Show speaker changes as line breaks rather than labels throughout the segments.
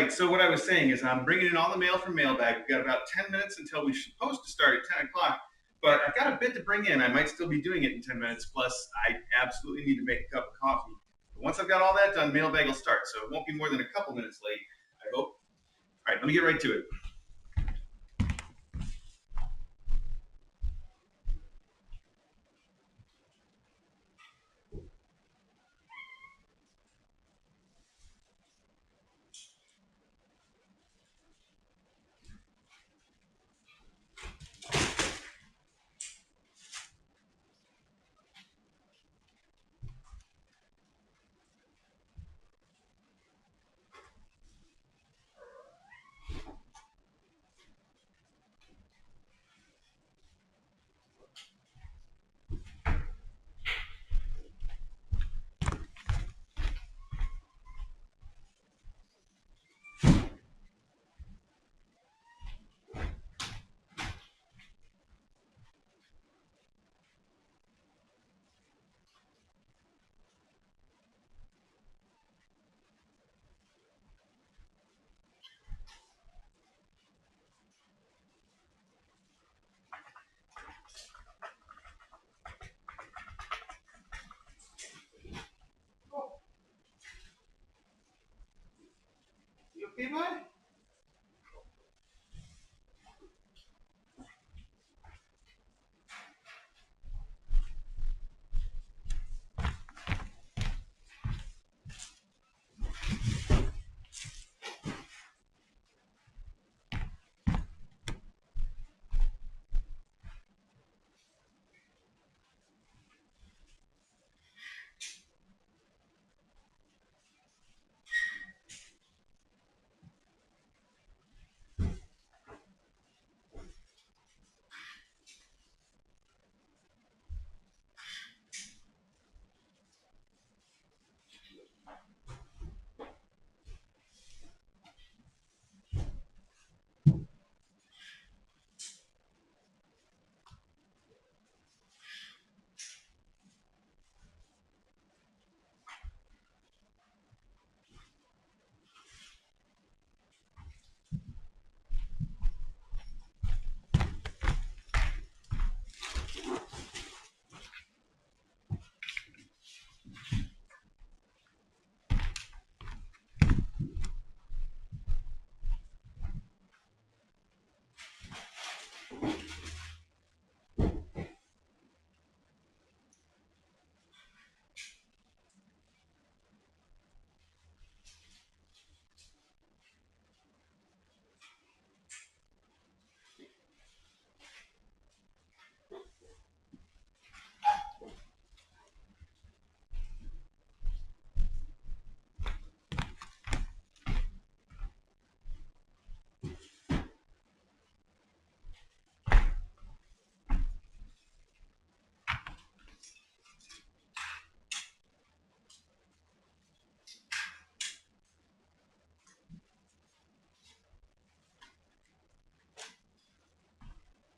right, so what I was saying is I'm bringing in all the mail from Mailbag. We've got about 10 minutes until we're supposed to start at 10 o'clock, but I've got a bit to bring in. I might still be doing it in 10 minutes, plus I absolutely need to make a cup of coffee. But once I've got all that done, Mailbag will start, so it won't be more than a couple minutes late, I hope. All right, let me get right to it. You okay, bud?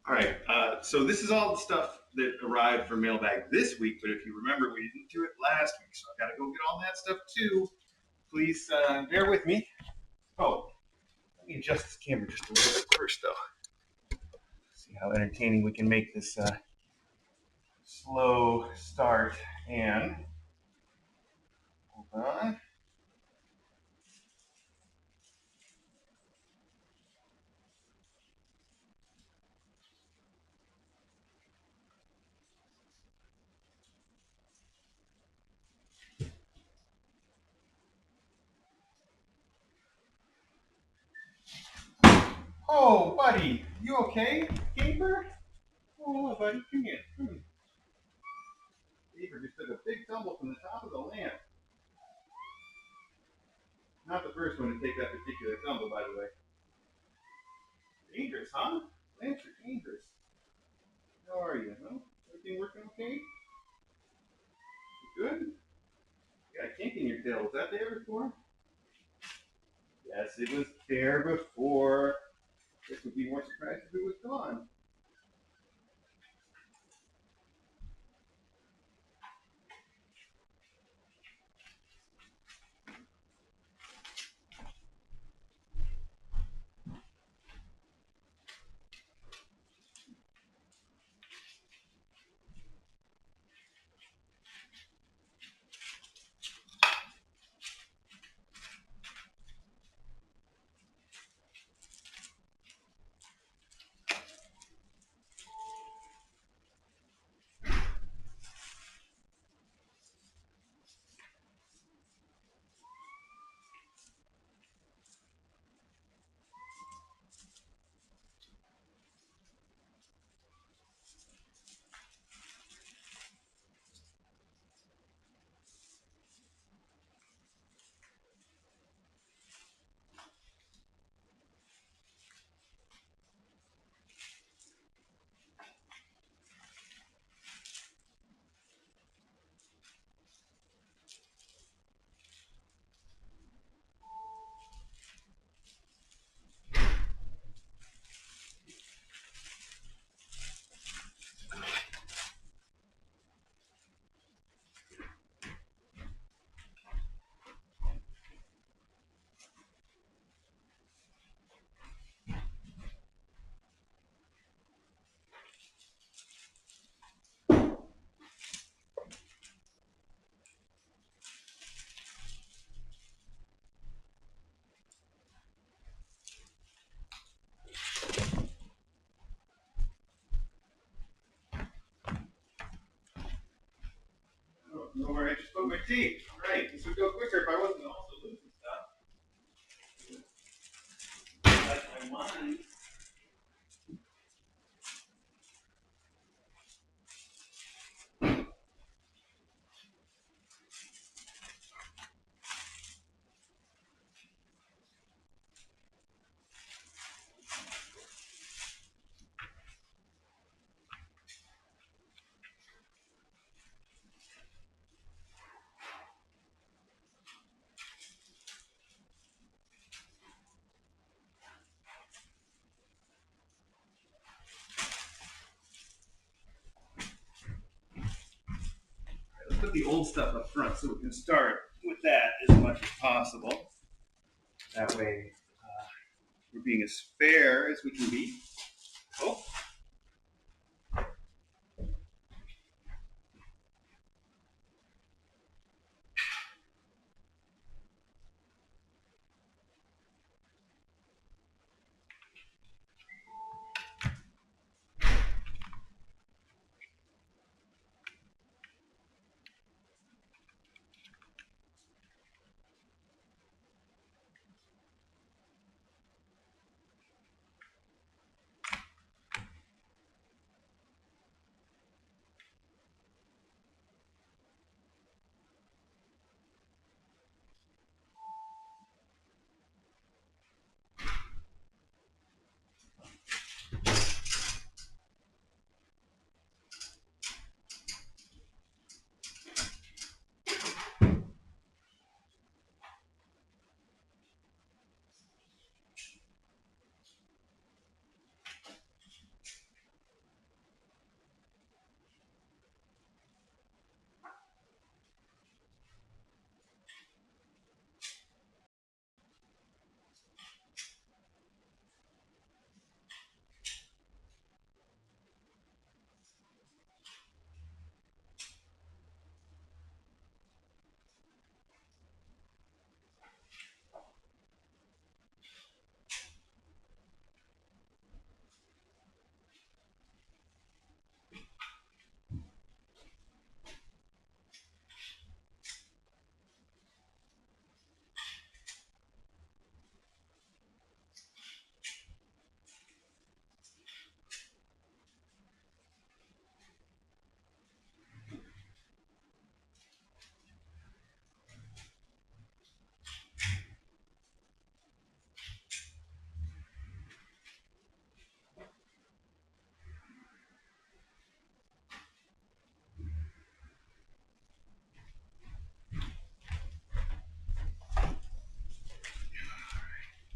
All right, so this is all the stuff that arrived from Mailbag this week, but if you remember, we didn't do it last week, so I've got to go get all that stuff too. Please bear with me. Oh, let me adjust this camera just a little bit first, though. See how entertaining we can make this slow start. And hold on. Oh, buddy, you okay? Gaber? Oh, buddy, come here. Gaber just took a big tumble from the top of the lamp. Not the first one to take that particular tumble, by the way. Dangerous, huh? Lamps are dangerous. How are you, huh? Everything working okay? Good? You got a kink in your tail. Was that there before? Yes, it was there before. This would be more surprised if it was gone. know where I just put my tape. Right, this would go quicker if I wasn't also losing stuff. Like I wanted. Let's put the old stuff up front so we can start with that as much as possible. That way, we're being as fair as we can be. Oh.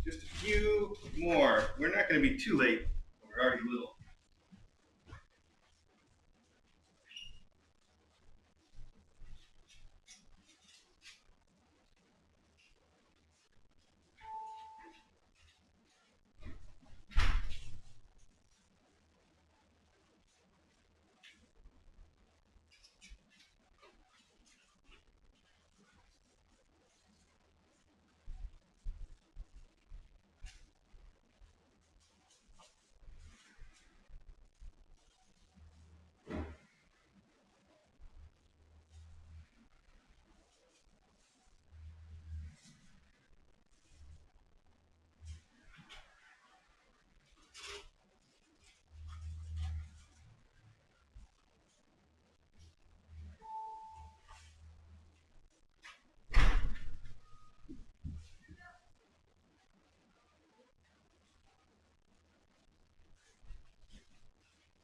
Just a few more. We're not going to be too late. We're already little.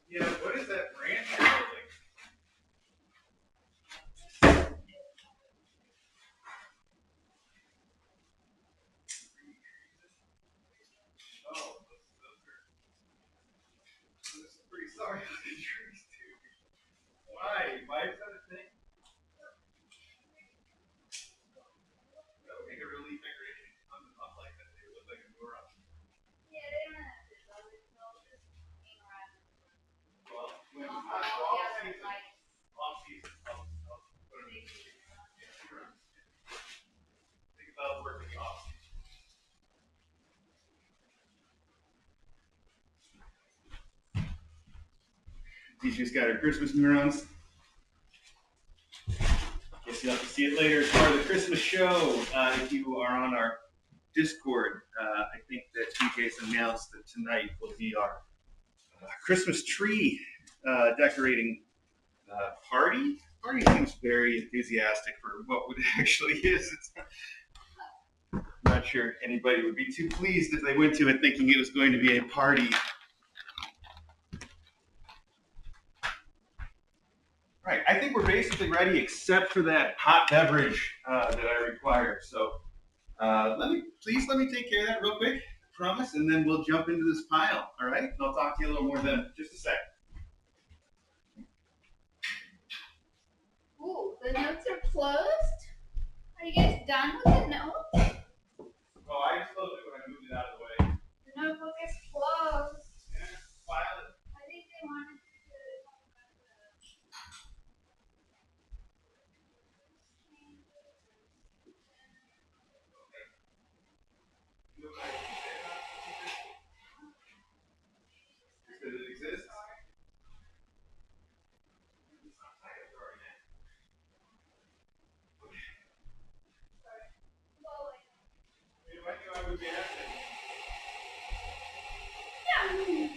Yeah, what is that branch you're holding? Oh, those are pretty sorry looking trees too. Why? Why is that a thing? That would make a really decoration on the top like that. It would look like a door up. Well, when off season, I'll put it in. Think about working off season. She's just got her Christmas neurons. you'll have to see it later as part of the Christmas show. If you are on our Discord, I think that TJ's announced that tonight will be our Christmas tree decorating party. Party seems very enthusiastic for what it actually is. I'm not sure anybody would be too pleased if they went to it thinking it was going to be a party. Right, I think we're basically ready except for that hot beverage that I require. So let me take care of that real quick, I promise, and then we'll jump into this pile. All right, I'll talk to you a little more then. Just a sec.
Ooh, the notes are closed. Are you guys done with the notes?
Oh, I just closed it when I moved it out of the way.
The notebook is closed.
Yeah, file it.
I think they wanted to do it.
Does it exist? If I knew I would be asking.
Yeah.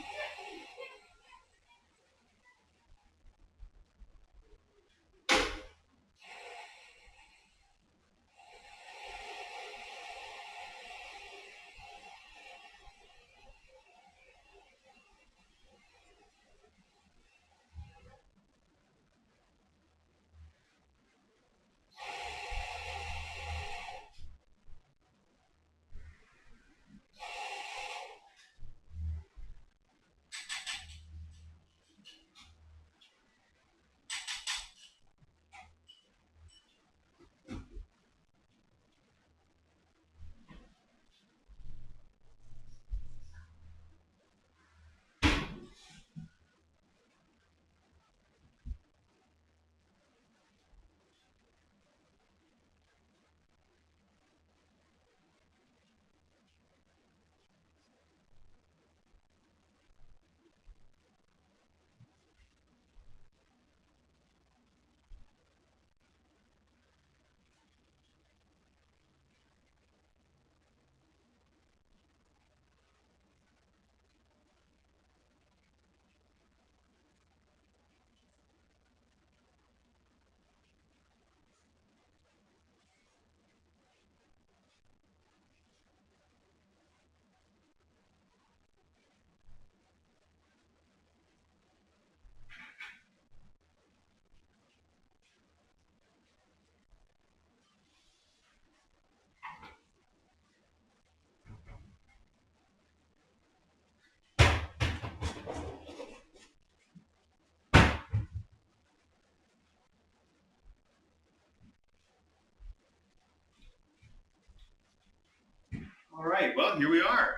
All right, well, here we are.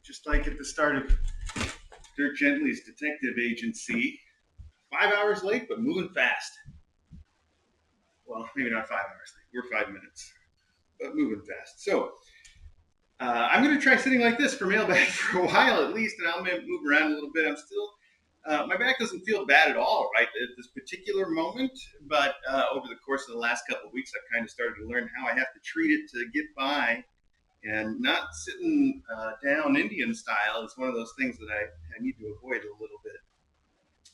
Just like at the start of Dirk Gently's detective agency, 5 hours late, but moving fast. Well, maybe not 5 hours late. We're 5 minutes, but moving fast. So I'm going to try sitting like this for mailbag for a while at least, and I'll move around a little bit. I'm still, my back doesn't feel bad at all right at this particular moment, but over the course of the last couple of weeks, I've kind of started to learn how I have to treat it to get by. And not sitting down Indian style is one of those things that I need to avoid a little bit.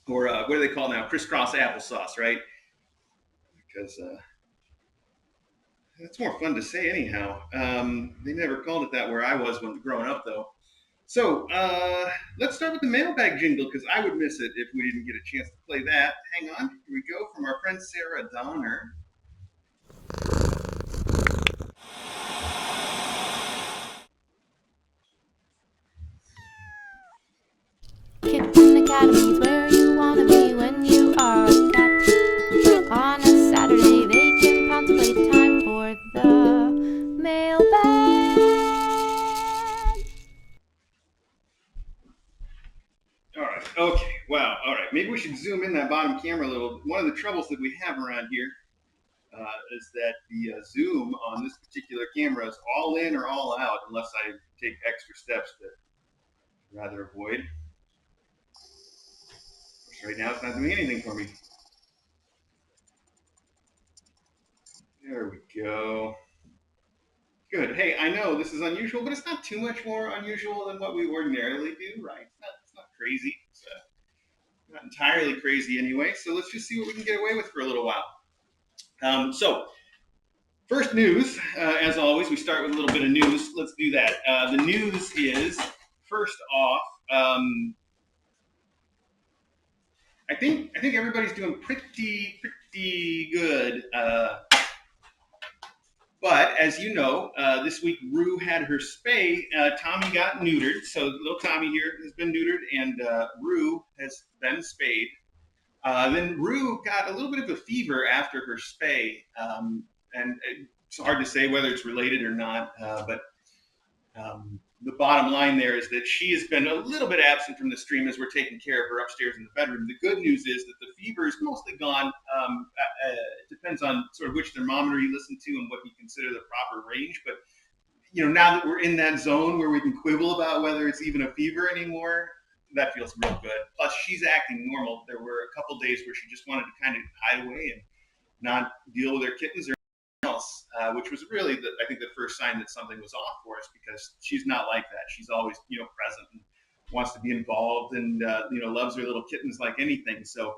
Or what do they call now? Crisscross applesauce, right? Because that's more fun to say anyhow. They never called it that where I was when growing up, though. So let's start with the mailbag jingle because I would miss it if we didn't get a chance to play that. Hang on, here we go from our friend Sarah Donner.
Kitten Academy's where you wanna be when you are a cat. On a Saturday they can pounce playtime for the mailbag.
All right, okay, wow, all right. Maybe we should zoom in that bottom camera a little. One of the troubles that we have around here is that the zoom on this particular camera is all in or all out unless I take extra steps that I'd rather avoid. Which right now it's not doing anything for me. There we go. Good. Hey, I know this is unusual, but it's not too much more unusual than what we ordinarily do, right? It's not crazy. It's not entirely crazy anyway. So let's just see what we can get away with for a little while. So first news, as always, we start with a little bit of news. Let's do that. The news is, first off, I think everybody's doing pretty good. But as you know, this week Rue had her spay. Tommy got neutered, so little Tommy here has been neutered, and Rue has been spayed. Then Rue got a little bit of a fever after her spay, and it's hard to say whether it's related or not. But the bottom line there is that she has been a little bit absent from the stream as we're taking care of her upstairs in the bedroom. The good news is that the fever is mostly gone. It depends on sort of which thermometer you listen to and what you consider the proper range. But now that we're in that zone where we can quibble about whether it's even a fever anymore, that feels real good. Plus, she's acting normal. There were a couple days where she just wanted to kind of hide away and not deal with her kittens or else, which was really, I think, the first sign that something was off for us, because she's not like that. She's always, present and wants to be involved, and loves her little kittens like anything. So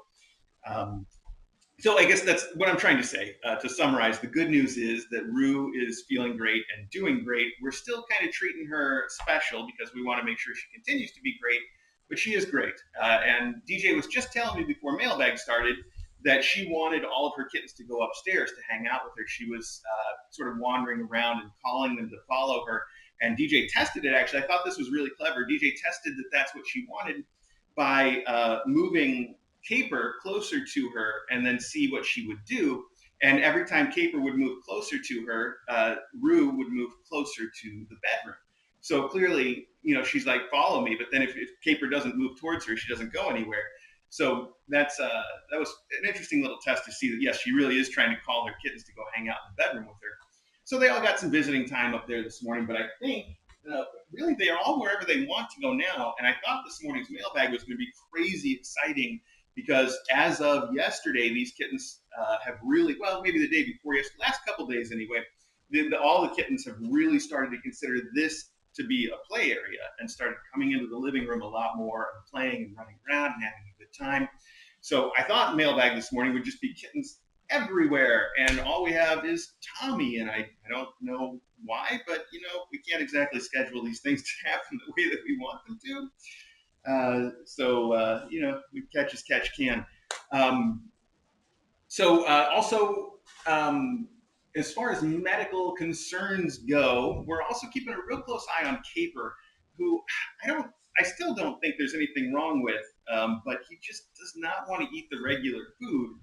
I guess that's what I'm trying to say. To summarize, the good news is that Rue is feeling great and doing great. We're still kind of treating her special because we want to make sure she continues to be great, but she is great. And DJ was just telling me before Mailbag started that she wanted all of her kittens to go upstairs to hang out with her. She was sort of wandering around and calling them to follow her. And DJ tested it, actually. I thought this was really clever. DJ tested that that's what she wanted by moving Caper closer to her and then see what she would do. And every time Caper would move closer to her, Rue would move closer to the bedroom. So clearly, she's like, follow me. But then if Caper doesn't move towards her, she doesn't go anywhere. So that was an interesting little test to see that, yes, she really is trying to call her kittens to go hang out in the bedroom with her. So they all got some visiting time up there this morning, but I think really they are all wherever they want to go now. And I thought this morning's mailbag was going to be crazy exciting, because as of yesterday, these kittens have really, well, maybe the day before yesterday, last couple days anyway, all the kittens have really started to consider this to be a play area and started coming into the living room a lot more and playing and running around and having a good time. So I thought Mailbag this morning would just be kittens everywhere, and all we have is Tommy, and I don't know why, but we can't exactly schedule these things to happen the way that we want them to. We catch as catch can. Also, as far as medical concerns go, we're also keeping a real close eye on Caper, who I still don't think there's anything wrong with, but he just does not want to eat the regular food.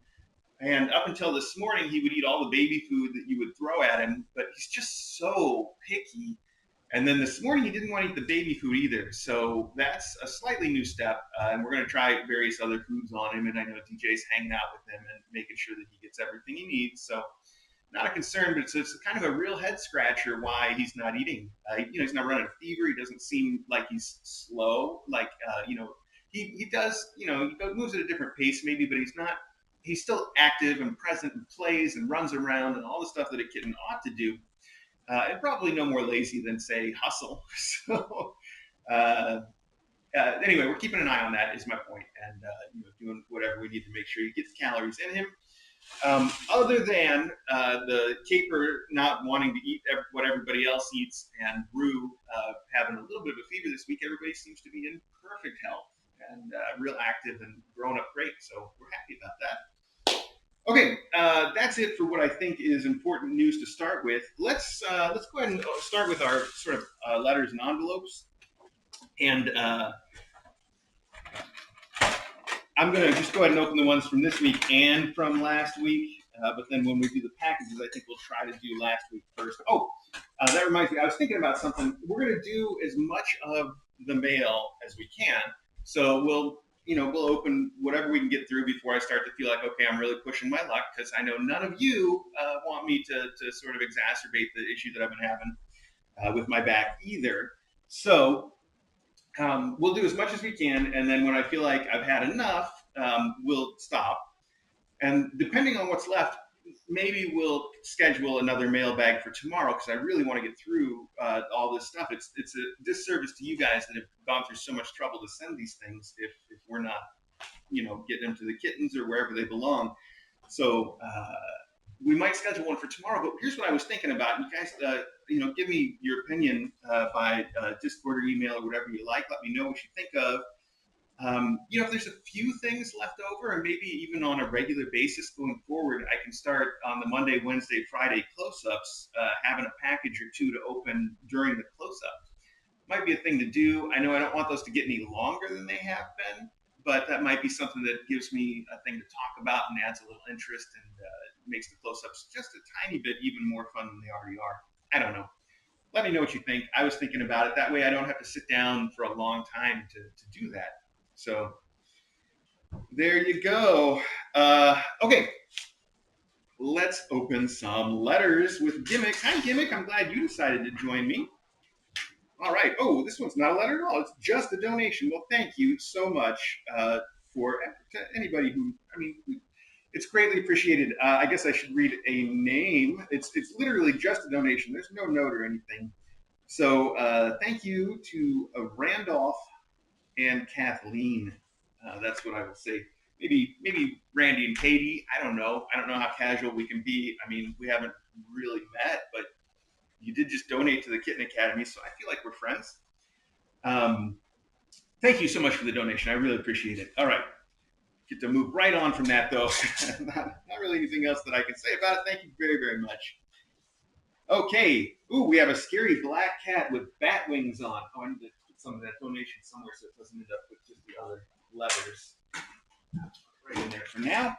And up until this morning, he would eat all the baby food that you would throw at him, but he's just so picky. And then this morning, he didn't want to eat the baby food either. So that's a slightly new step. And we're going to try various other foods on him. And I know DJ's hanging out with him and making sure that he gets everything he needs. So not a concern, but it's kind of a real head scratcher why he's not eating. He's not running a fever. He doesn't seem like he's slow. He does, he moves at a different pace maybe, but he's still active and present and plays and runs around and all the stuff that a kitten ought to do. And probably no more lazy than, say, hustle. So anyway, we're keeping an eye on that, is my point, and doing whatever we need to make sure he gets calories in him. Other than the Caper not wanting to eat what everybody else eats, and Rue having a little bit of a fever this week, everybody seems to be in perfect health and real active and growing up great. So we're happy about that. Okay, that's it for what I think is important news to start with. Let's go ahead and start with our sort of letters and envelopes. And I'm going to just go ahead and open the ones from this week and from last week. But then when we do the packages, I think we'll try to do last week first. That reminds me, I was thinking about something. We're going to do as much of the mail as we can. So we'll open whatever we can get through before I start to feel like, okay, I'm really pushing my luck, because I know none of you want me to sort of exacerbate the issue that I've been having with my back either. So we'll do as much as we can, and then when I feel like I've had enough, we'll stop. And depending on what's left, maybe we'll schedule another mailbag for tomorrow because I really want to get through all this stuff. It's a disservice to you guys that have gone through so much trouble to send these things if we're not, getting them to the kittens or wherever they belong. So we might schedule one for tomorrow. But here's what I was thinking about. You guys, give me your opinion by Discord or email or whatever you like. Let me know what you think of. If there's a few things left over, and maybe even on a regular basis going forward, I can start on the Monday, Wednesday, Friday close-ups, having a package or two to open during the close-up. Might be a thing to do. I know I don't want those to get any longer than they have been, but that might be something that gives me a thing to talk about and adds a little interest and makes the close-ups just a tiny bit even more fun than they already are. I don't know. Let me know what you think. I was thinking about it. That way I don't have to sit down for a long time to do that. So there you go. Okay, let's open some letters with Gimmick. Hi, Gimmick. I'm glad you decided to join me. All right. Oh, this one's not a letter at all. It's just a donation. Well, thank you so much for anybody who, it's greatly appreciated. I guess I should read a name. It's literally just a donation. There's no note or anything. So thank you to Randolph and Kathleen. That's what I will say. Maybe Randy and Katie. I don't know. I don't know how casual we can be. We haven't really met, but you did just donate to the Kitten Academy, so I feel like we're friends. Thank you so much for the donation. I really appreciate it. All right. Get to move right on from that, though. not really anything else that I can say about it. Thank you very, very much. Okay. Ooh, we have a scary black cat with bat wings on. Oh, I need to put some of that donation somewhere so it doesn't end up with just the other letters. Right in there for now.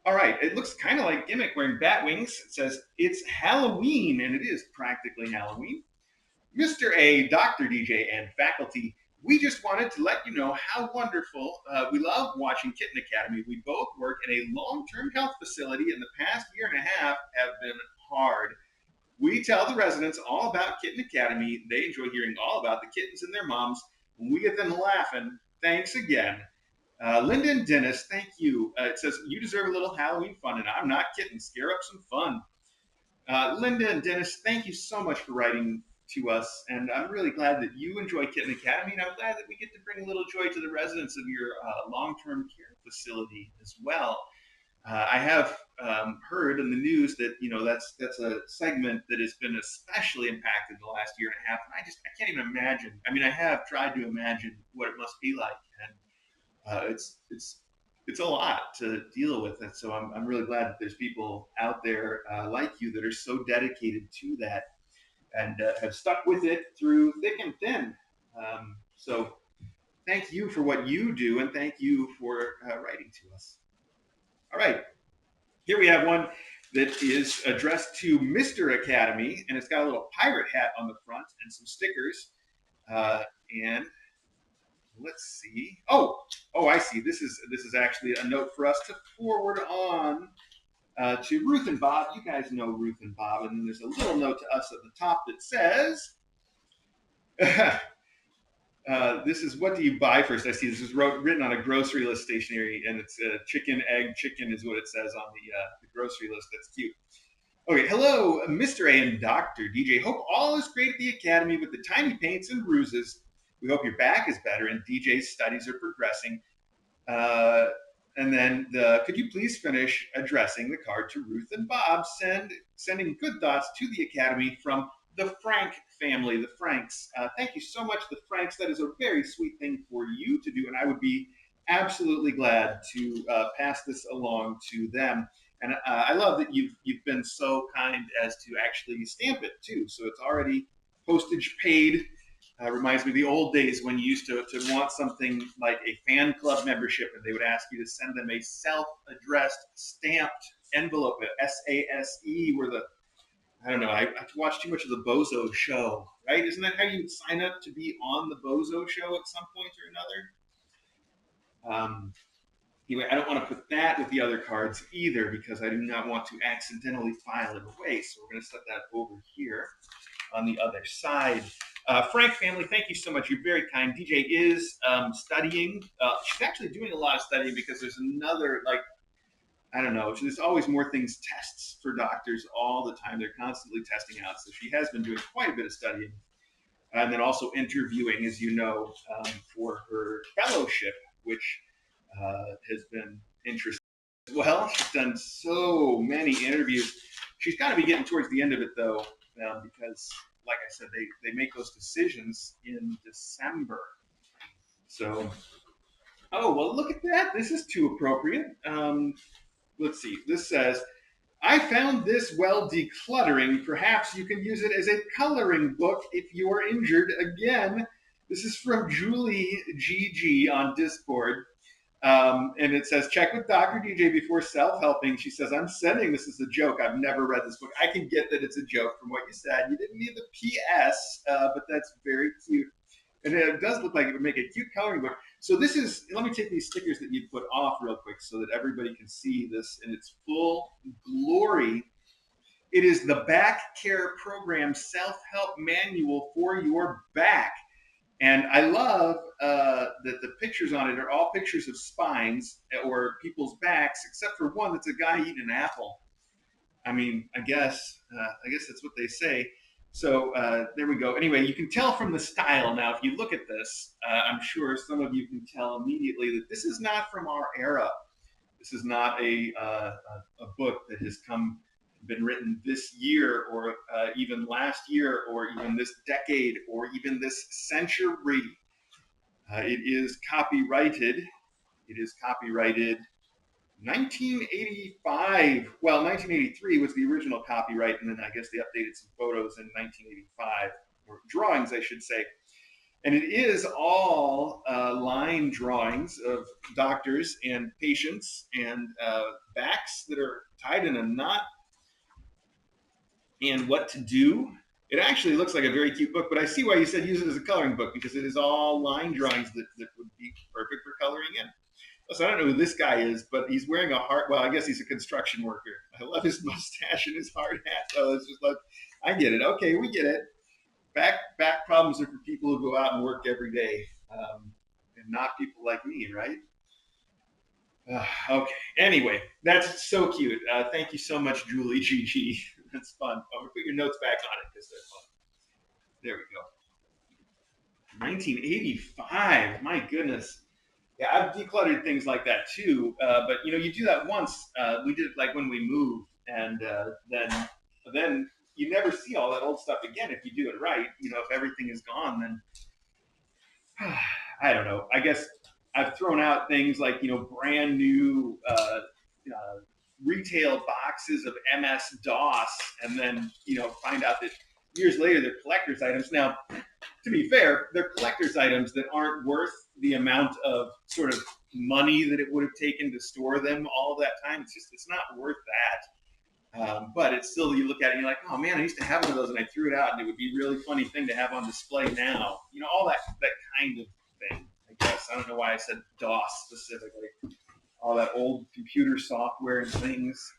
All right, it looks kind of like Gimmick wearing bat wings. It says, it's Halloween, and it is practically Halloween. Mr. A, Dr. DJ, and faculty, we just wanted to let you know how wonderful we love watching Kitten Academy. We both work in a long-term health facility, and the past year and a half have been hard. We tell the residents all about Kitten Academy. They enjoy hearing all about the kittens and their moms. When we get them laughing, thanks again. Linda and Dennis, thank you. It says, you deserve a little Halloween fun, and I'm not kidding. Scare up some fun. Linda and Dennis, thank you so much for writing to us, and I'm really glad that you enjoy Kitten Academy, and I'm glad that we get to bring a little joy to the residents of your long-term care facility as well. I have heard in the news that that's a segment that has been especially impacted the last year and a half, and I can't even imagine. I have tried to imagine what it must be like, and it's a lot to deal with, and so I'm really glad that there's people out there like you that are so dedicated to that and have stuck with it through thick and thin. So thank you for what you do, and thank you for writing to us. All right, here we have one that is addressed to Mr. Academy, and it's got a little pirate hat on the front and some stickers, and let's see. Oh, I see. This is actually a note for us to forward on to Ruth and Bob. You guys know Ruth and Bob, and then there's a little note to us at the top that says, "This is what do you buy first?" I see this is written on a grocery list stationery, and it's chicken, egg, chicken is what it says on the grocery list. That's cute. Okay, hello, Mr. A and Dr. DJ. Hope all is great at the Academy with the Tinypaints and Ruses. We hope your back is better and DJ's studies are progressing. And then could you please finish addressing the card to Ruth and Bob, sending good thoughts to the Academy from the Frank family, the Franks. Thank you so much, the Franks. That is a very sweet thing for you to do, and I would be absolutely glad to pass this along to them. And I love that you've been so kind as to actually stamp it too. So it's already postage paid. Reminds me of the old days when you used to want something like a fan club membership, and they would ask you to send them a self-addressed stamped envelope, SASE, where I don't know, I watched too much of the Bozo Show, right? Isn't that how you sign up to be on the Bozo Show at some point or another? Anyway, I don't want to put that with the other cards either because I do not want to accidentally file it away. So we're going to set that over here on the other side. Frank family, thank you so much. You're very kind. DJ is studying. She's actually doing a lot of studying because there's another, don't know. There's always more things, tests for doctors all the time. They're constantly testing out. So she has been doing quite a bit of studying. And then also interviewing, as you know, for her fellowship, which has been interesting as well. She's done so many interviews. She's got to be getting towards the end of it, though, because, like I said, they make those decisions in December. So, oh, well, look at that. This is too appropriate. Let's see. This says, I found this well decluttering. Perhaps you can use it as a coloring book if you are injured again. This is from Julie GG on Discord. And it says, check with Dr. DJ before self-helping. She says, I'm sending this as a joke. I've never read this book. I can get that it's a joke from what you said. You didn't need the PS, but that's very cute. And it does look like it would make a cute coloring book. So this is, let me take these stickers that you put off real quick so that everybody can see this in its full glory. It is the Back Care Program Self-Help Manual for your back. And I love that the pictures on it are all pictures of spines or people's backs, except for one that's a guy eating an apple. I mean, I guess that's what they say. So there we go. Anyway, you can tell from the style now. If you look at this, I'm sure some of you can tell immediately that this is not from our era. This is not a book that has been written this year or even last year or even this decade or even this century. It is copyrighted. It is copyrighted 1985. Well, 1983 was the original copyright, and then I guess they updated some photos in 1985, or drawings, I should say. And it is all line drawings of doctors and patients and backs that are tied in a knot and what to do. It actually looks like a very cute book, but I see why you said use it as a coloring book, because it is all line drawings that would be perfect for coloring in. So I don't know who this guy is, but he's wearing a hard, well, I guess he's a construction worker. I love his mustache and his hard hat. So it's just like, I get it. Okay, we get it. Back problems are for people who go out and work every day, and not people like me, right? Okay. Anyway, that's so cute. Thank you so much, Julie GG. That's fun. I'm gonna put your notes back on it because they're fun. There we go. 1985. My goodness. Yeah, I've decluttered things like that too. But you know, you do that once. We did it like when we moved, and then you never see all that old stuff again if you do it right. You know, if everything is gone, then I don't know. I guess I've thrown out things like, you know, brand new retail boxes of MS DOS, and then, you know, find out that years later they're collector's items. Now, to be fair, they're collector's items that aren't worth the amount of sort of money that it would have taken to store them all that time. It's not worth that. But it's still, you look at it and you're like, oh man, I used to have one of those and I threw it out, and it would be a really funny thing to have on display now. You know, all that kind of thing, I guess. I don't know why I said DOS specifically. All that old computer software and things.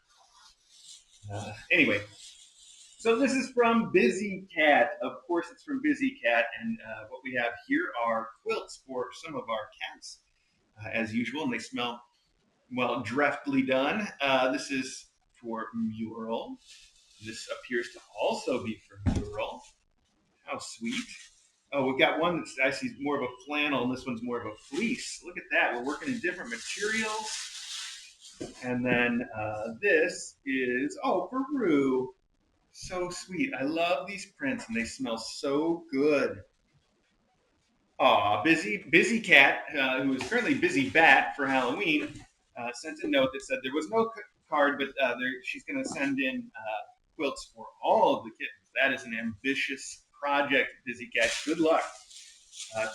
Anyway, so this is from Busy Cat. Of course, it's from Busy Cat, and what we have here are quilts for some of our cats, as usual, and they smell, well, deftly done. This is for Mural. This appears to also be for Mural. How sweet. Oh, we've got one that I see more of a flannel, and this one's more of a fleece. Look at that. We're working in different materials. And then this is, oh, for Rue. So sweet. I love these prints, and they smell so good. Aw, Busy Cat, who is currently Busy Bat for Halloween, sent a note that said there was no card, but she's going to send in quilts for all of the kittens. That is an ambitious project, Busy Cat. Good luck.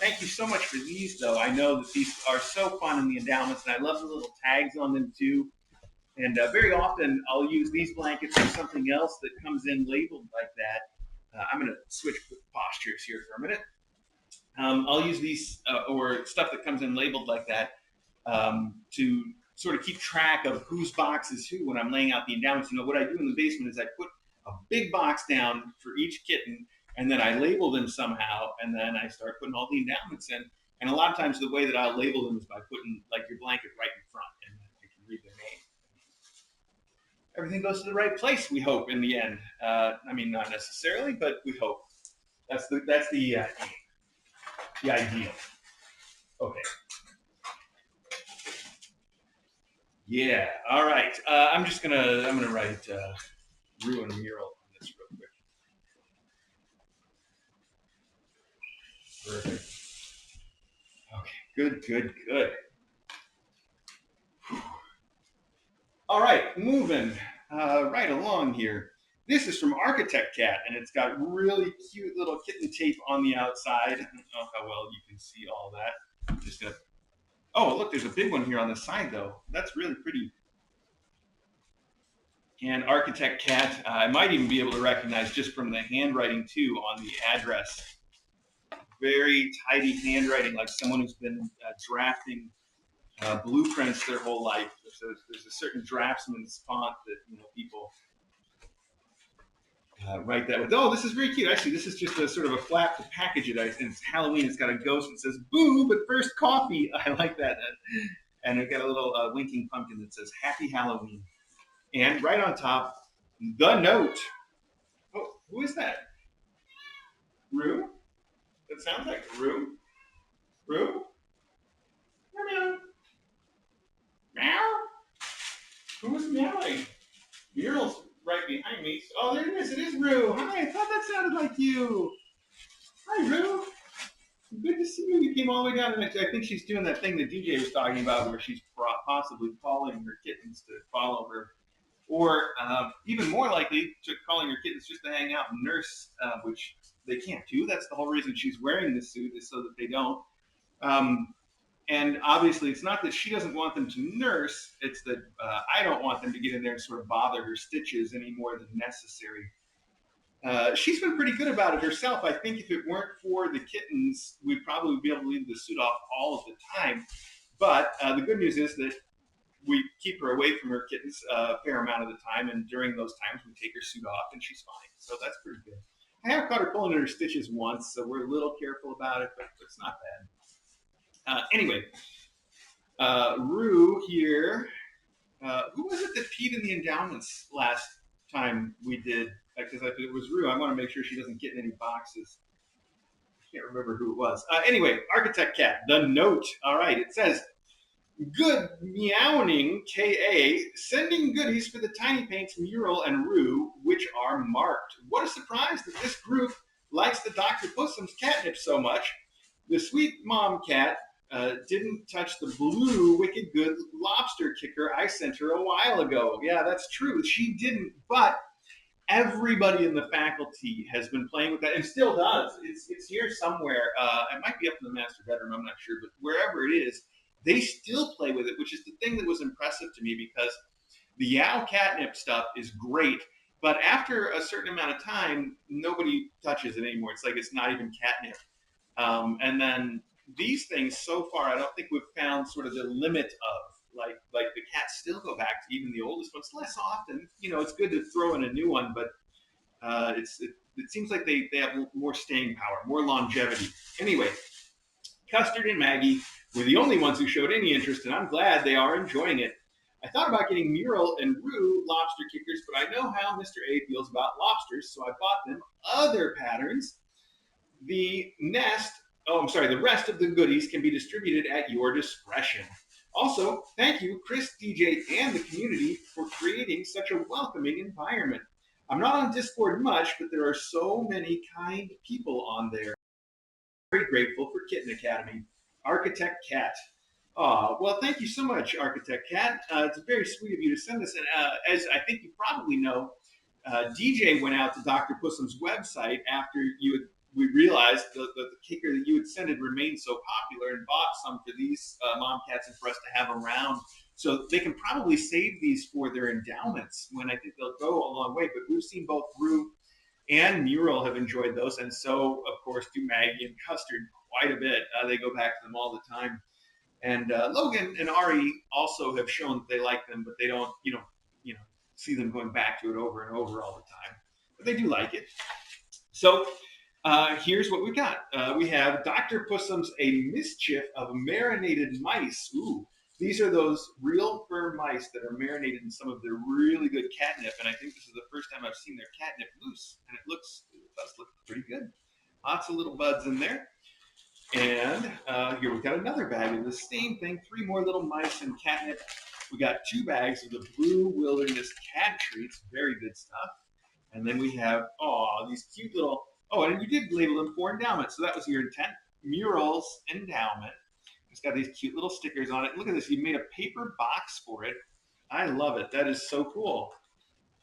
Thank you so much for these, though. I know that these are so fun in the endowments, and I love the little tags on them, too. And very often, I'll use these blankets or something else that comes in labeled like that. I'm going to switch postures here for a minute. I'll use these or stuff that comes in labeled like that to sort of keep track of whose box is who when I'm laying out the endowments. You know, what I do in the basement is I put a big box down for each kitten, and then I label them somehow, and then I start putting all the endowments in. And a lot of times the way that I'll label them is by putting like your blanket right in front, and I can read their name. everything goes to the right place. We hope in the end. I mean, not necessarily, but we hope. That's the ideal. Okay. Yeah. All right. I'm gonna write ruin mural on this real quick. Perfect. Okay. Good. All right. Moving right along here. This is from Architect Cat, and it's got really cute little kitten tape on the outside. I don't know how well you can see all that. I'm just gonna. Oh, look, there's a big one here on the side, though. That's really pretty. And Architect Cat, I might even be able to recognize just from the handwriting too on the address. Very tidy handwriting, like someone who's been drafting blueprints their whole life. There's a certain draftsman's font that people write that with. Oh, this is very cute. Actually, this is just a sort of a flap to package it. And it's Halloween. It's got a ghost that says "Boo!" but first coffee. I like that. And it's got a little winking pumpkin that says "Happy Halloween." And right on top, the note. Oh, who is that? Rue? That sounds like Rue. Rue? Meow. Meow. Who was meowing? Mural's right behind me. Oh, there it is. It is Rue. Hi, I thought that sounded like you. Hi, Rue. Good to see you. You came all the way down. And I think she's doing that thing that DJ was talking about where she's possibly calling her kittens to follow her. Or even more likely, to calling her kittens just to hang out and nurse, which they can't do. That's the whole reason she's wearing this suit, is so that they don't. And obviously, it's not that she doesn't want them to nurse. It's that I don't want them to get in there and sort of bother her stitches any more than necessary. She's been pretty good about it herself. I think if it weren't for the kittens, we'd probably be able to leave the suit off all of the time. But the good news is that we keep her away from her kittens a fair amount of the time, and during those times we take her suit off and she's fine. So that's pretty good. I have caught her pulling her stitches once, so we're a little careful about it, but it's not bad. Anyway, Rue here. Who was it that peed in the endowments last time we did? Because if it was Rue, I want to make sure she doesn't get in any boxes. I can't remember who it was. Anyway, Architect Cat, the note. All right, it says, "Good meowing KA, sending goodies for the Tinypaints mural and Rue, which are marked. What a surprise that this group likes the Dr. Pussum's catnip so much. The sweet mom cat didn't touch the blue wicked good lobster kicker I sent her a while ago." Yeah, that's true. She didn't, but everybody in the faculty has been playing with that and still does. It's here somewhere. It might be up in the master bedroom, I'm not sure, but wherever it is, they still play with it, which is the thing that was impressive to me, because the Yao catnip stuff is great, but after a certain amount of time, nobody touches it anymore. It's like it's not even catnip. And then these things, so far, I don't think we've found sort of the limit of, like the cats still go back to even the oldest ones less often. It's good to throw in a new one, but it seems like they have more staying power, more longevity. Anyway, Custard and Maggie were the only ones who showed any interest, and I'm glad they are enjoying it. I thought about getting Mural and Rue lobster kickers, but I know how Mr. A feels about lobsters, so I bought them other patterns. The rest of the goodies can be distributed at your discretion. Also, thank you, Chris, DJ, and the community for creating such a welcoming environment. I'm not on Discord much, but there are so many kind people on there. Very grateful for Kitten Academy. Architect Cat. Well, thank you so much, Architect Cat. It's very sweet of you to send this. And as I think you probably know, DJ went out to Dr. Pussum's website after we realized the kicker that you had sent had remained so popular, and bought some for these mom cats and for us to have around. So they can probably save these for their endowments, when I think they'll go a long way. But we've seen both Rue and Mural have enjoyed those, and so, of course, do Maggie and Custard quite a bit. They go back to them all the time. And Logan and Ari also have shown that they like them, but they don't, see them going back to it over and over all the time. But they do like it. So here's what we got. We have Dr. Pussum's A Mischief of Marinated Mice. Ooh, These are those real fur mice that are marinated in some of their really good catnip, and I think this is the first time I've seen their catnip loose, and it does look pretty good. Lots of little buds in there. And here we've got another bag of the same thing, 3 more little mice and catnip. We got 2 bags of the Blue Wilderness cat treats, very good stuff. And then we have, these cute little, and you did label them for endowment, so that was your intent. Murals Endowment. It's got these cute little stickers on it. Look at this, you made a paper box for it. I love it, that is so cool.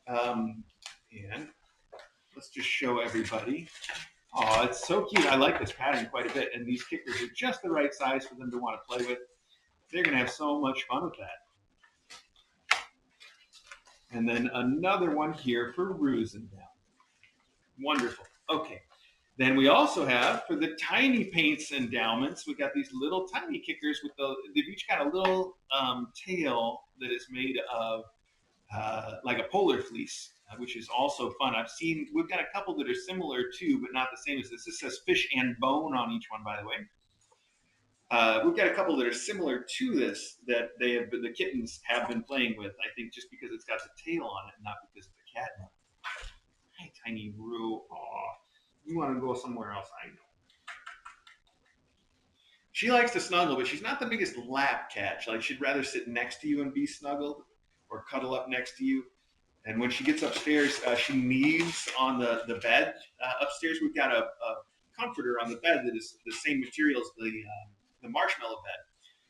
And let's just show everybody. Oh, it's so cute. I like this pattern quite a bit, and these kickers are just the right size for them to want to play with. They're going to have so much fun with that. And then another one here for Ruse and down. Wonderful. Okay. Then we also have, for the Tinypaints endowments, we got these little tiny kickers with they've each got a little tail that is made of like a polar fleece, which is also fun. We've got a couple that are similar too, but not the same as this. This says fish and bone on each one, by the way. We've got a couple that are similar to this that the kittens have been playing with. I think just because it's got the tail on it, not because of the catnip. Hi, tiny Rue. Aw, you want to go somewhere else? I know. She likes to snuggle, but she's not the biggest lap cat. Like she'd rather sit next to you and be snuggled, or cuddle up next to you. And when she gets upstairs, she kneads on the bed. Upstairs, we've got a comforter on the bed that is the same material as the marshmallow bed.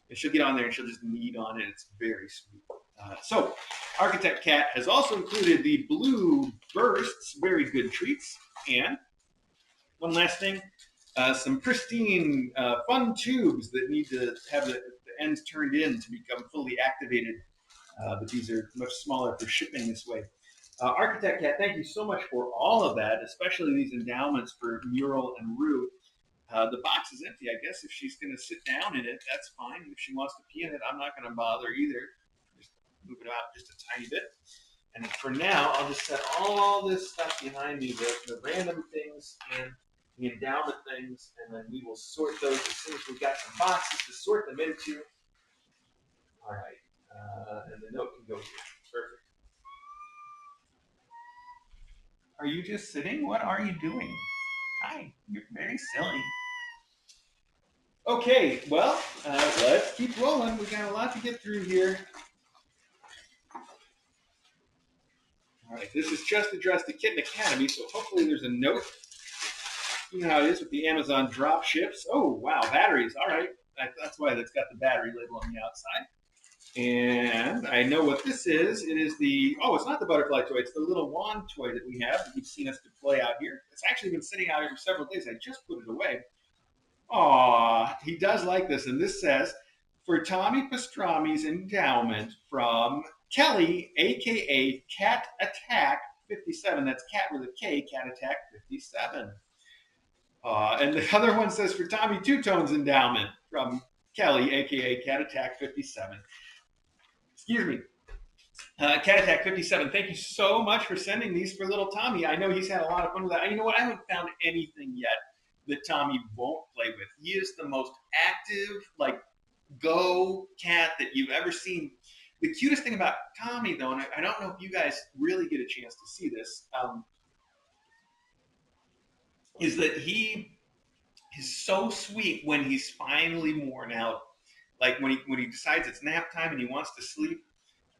And she'll get on there and she'll just knead on it. It's very sweet. So, Architect Cat has also included the Blue Bursts, very good treats. And one last thing, some pristine, fun tubes that need to have the ends turned in to become fully activated. But these are much smaller for shipping this way. Architect Cat, thank you so much for all of that, especially these endowments for Mural and Rue. The box is empty, I guess. If she's going to sit down in it, that's fine. If she wants to pee in it, I'm not going to bother either. Just move it out just a tiny bit. And for now, I'll just set all this stuff behind me, the random things and the endowment things, and then we will sort those as soon as we've got some boxes to sort them into. All right. And the note can go here. Perfect. Are you just sitting? What are you doing? Hi, you're very silly. Okay, well, let's keep rolling. We got a lot to get through here. All right, this is just addressed to Kitten Academy, so hopefully there's a note. You know how it is with the Amazon drop ships. Oh, wow, batteries. All right, that's why that's got the battery label on the outside. And I know what this is. It is it's not the butterfly toy. It's the little wand toy that we have that you've seen us deploy out here. It's actually been sitting out here for several days. I just put it away. Aw, he does like this. And this says, for Tommy Pastrami's endowment from Kelly, a.k.a. Cat Attack 57. That's cat with a K, Cat Attack 57. And the other one says, for Tommy Two Tones endowment from Kelly, a.k.a. Cat Attack 57. Excuse me. Cat Attack 57, thank you so much for sending these for little Tommy. I know he's had a lot of fun with that. You know what? I haven't found anything yet that Tommy won't play with. He is the most active, go cat that you've ever seen. The cutest thing about Tommy, though, and I don't know if you guys really get a chance to see this, is that he is so sweet when he's finally worn out. Like when he decides it's nap time and he wants to sleep,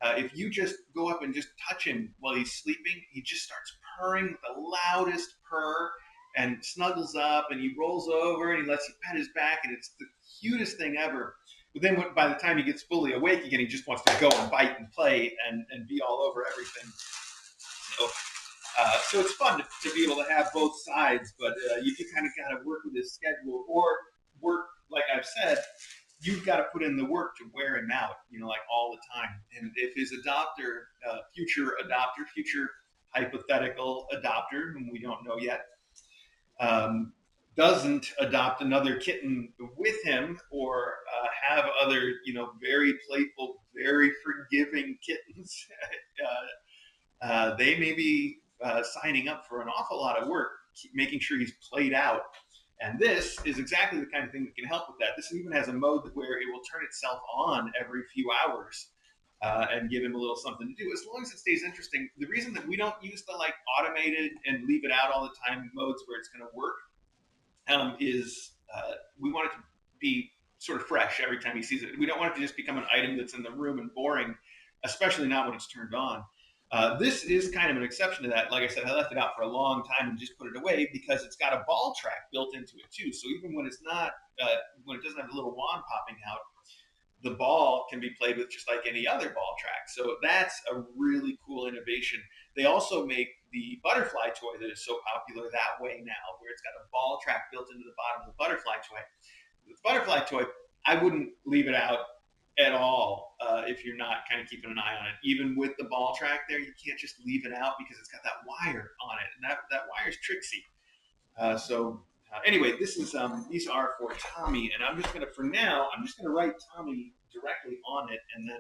if you just go up and just touch him while he's sleeping, he just starts purring with the loudest purr and snuggles up and he rolls over and he lets you pet his back and it's the cutest thing ever. But then by the time he gets fully awake again, he just wants to go and bite and play and be all over everything. So it's fun to be able to have both sides, but you kind of got to work with his schedule or work, like I've said, you've got to put in the work to wear him out, all the time. And if his future hypothetical adopter, whom we don't know yet, doesn't adopt another kitten with him or have other, very playful, very forgiving kittens, they may be signing up for an awful lot of work, making sure he's played out. And this is exactly the kind of thing that can help with that. This even has a mode where it will turn itself on every few hours and give him a little something to do, as long as it stays interesting. The reason that we don't use the like automated and leave it out all the time modes where it's going to work is we want it to be sort of fresh every time he sees it. We don't want it to just become an item that's in the room and boring, especially not when it's turned on. This is kind of an exception to that. Like I said, I left it out for a long time and just put it away because it's got a ball track built into it too. So even when it's not, when it doesn't have a little wand popping out, the ball can be played with just like any other ball track. So that's a really cool innovation. They also make the butterfly toy that is so popular that way now, where it's got a ball track built into the bottom of the butterfly toy. The butterfly toy, I wouldn't leave it out at all if you're not kind of keeping an eye on it. Even with the ball track there, you can't just leave it out because it's got that wire on it, and that wire's tricksy. Anyway, this is these are for Tommy, and I'm just gonna write Tommy directly on it, and then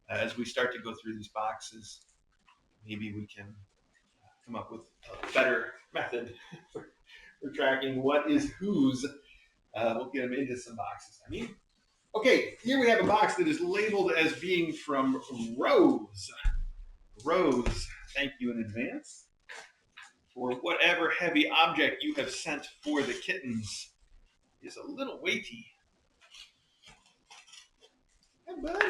as we start to go through these boxes, maybe we can come up with a better method for tracking what is whose. We'll get them into some boxes. Okay, here we have a box that is labeled as being from Ruse. Ruse, thank you in advance for whatever heavy object you have sent for the kittens. Is a little weighty. Hey, bud.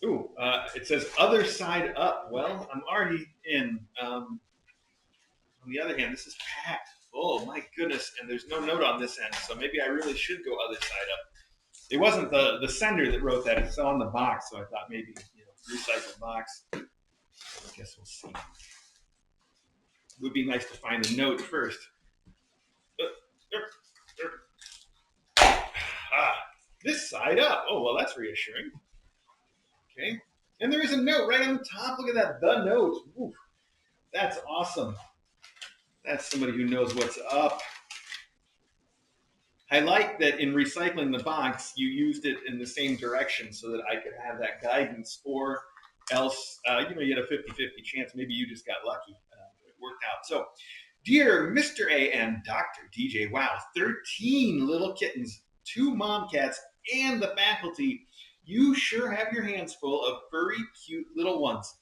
Ooh, it says other side up. Well, I'm already in. On the other hand, this is packed. Oh my goodness, and there's no note on this end, so maybe I really should go other side up. It wasn't the sender that wrote that; it's on the box, so I thought maybe recycled box. I guess we'll see. It would be nice to find a note first. This side up. Oh well, that's reassuring. Okay, and there is a note right on the top. Look at that, the note. Ooh, that's awesome. That's somebody who knows what's up. I like that in recycling the box, you used it in the same direction so that I could have that guidance, or else, you had a 50-50 chance. Maybe you just got lucky. It worked out. So, dear Mr. A and Dr. DJ, wow, 13 little kittens, 2 mom cats, and the faculty. You sure have your hands full of furry, cute little ones.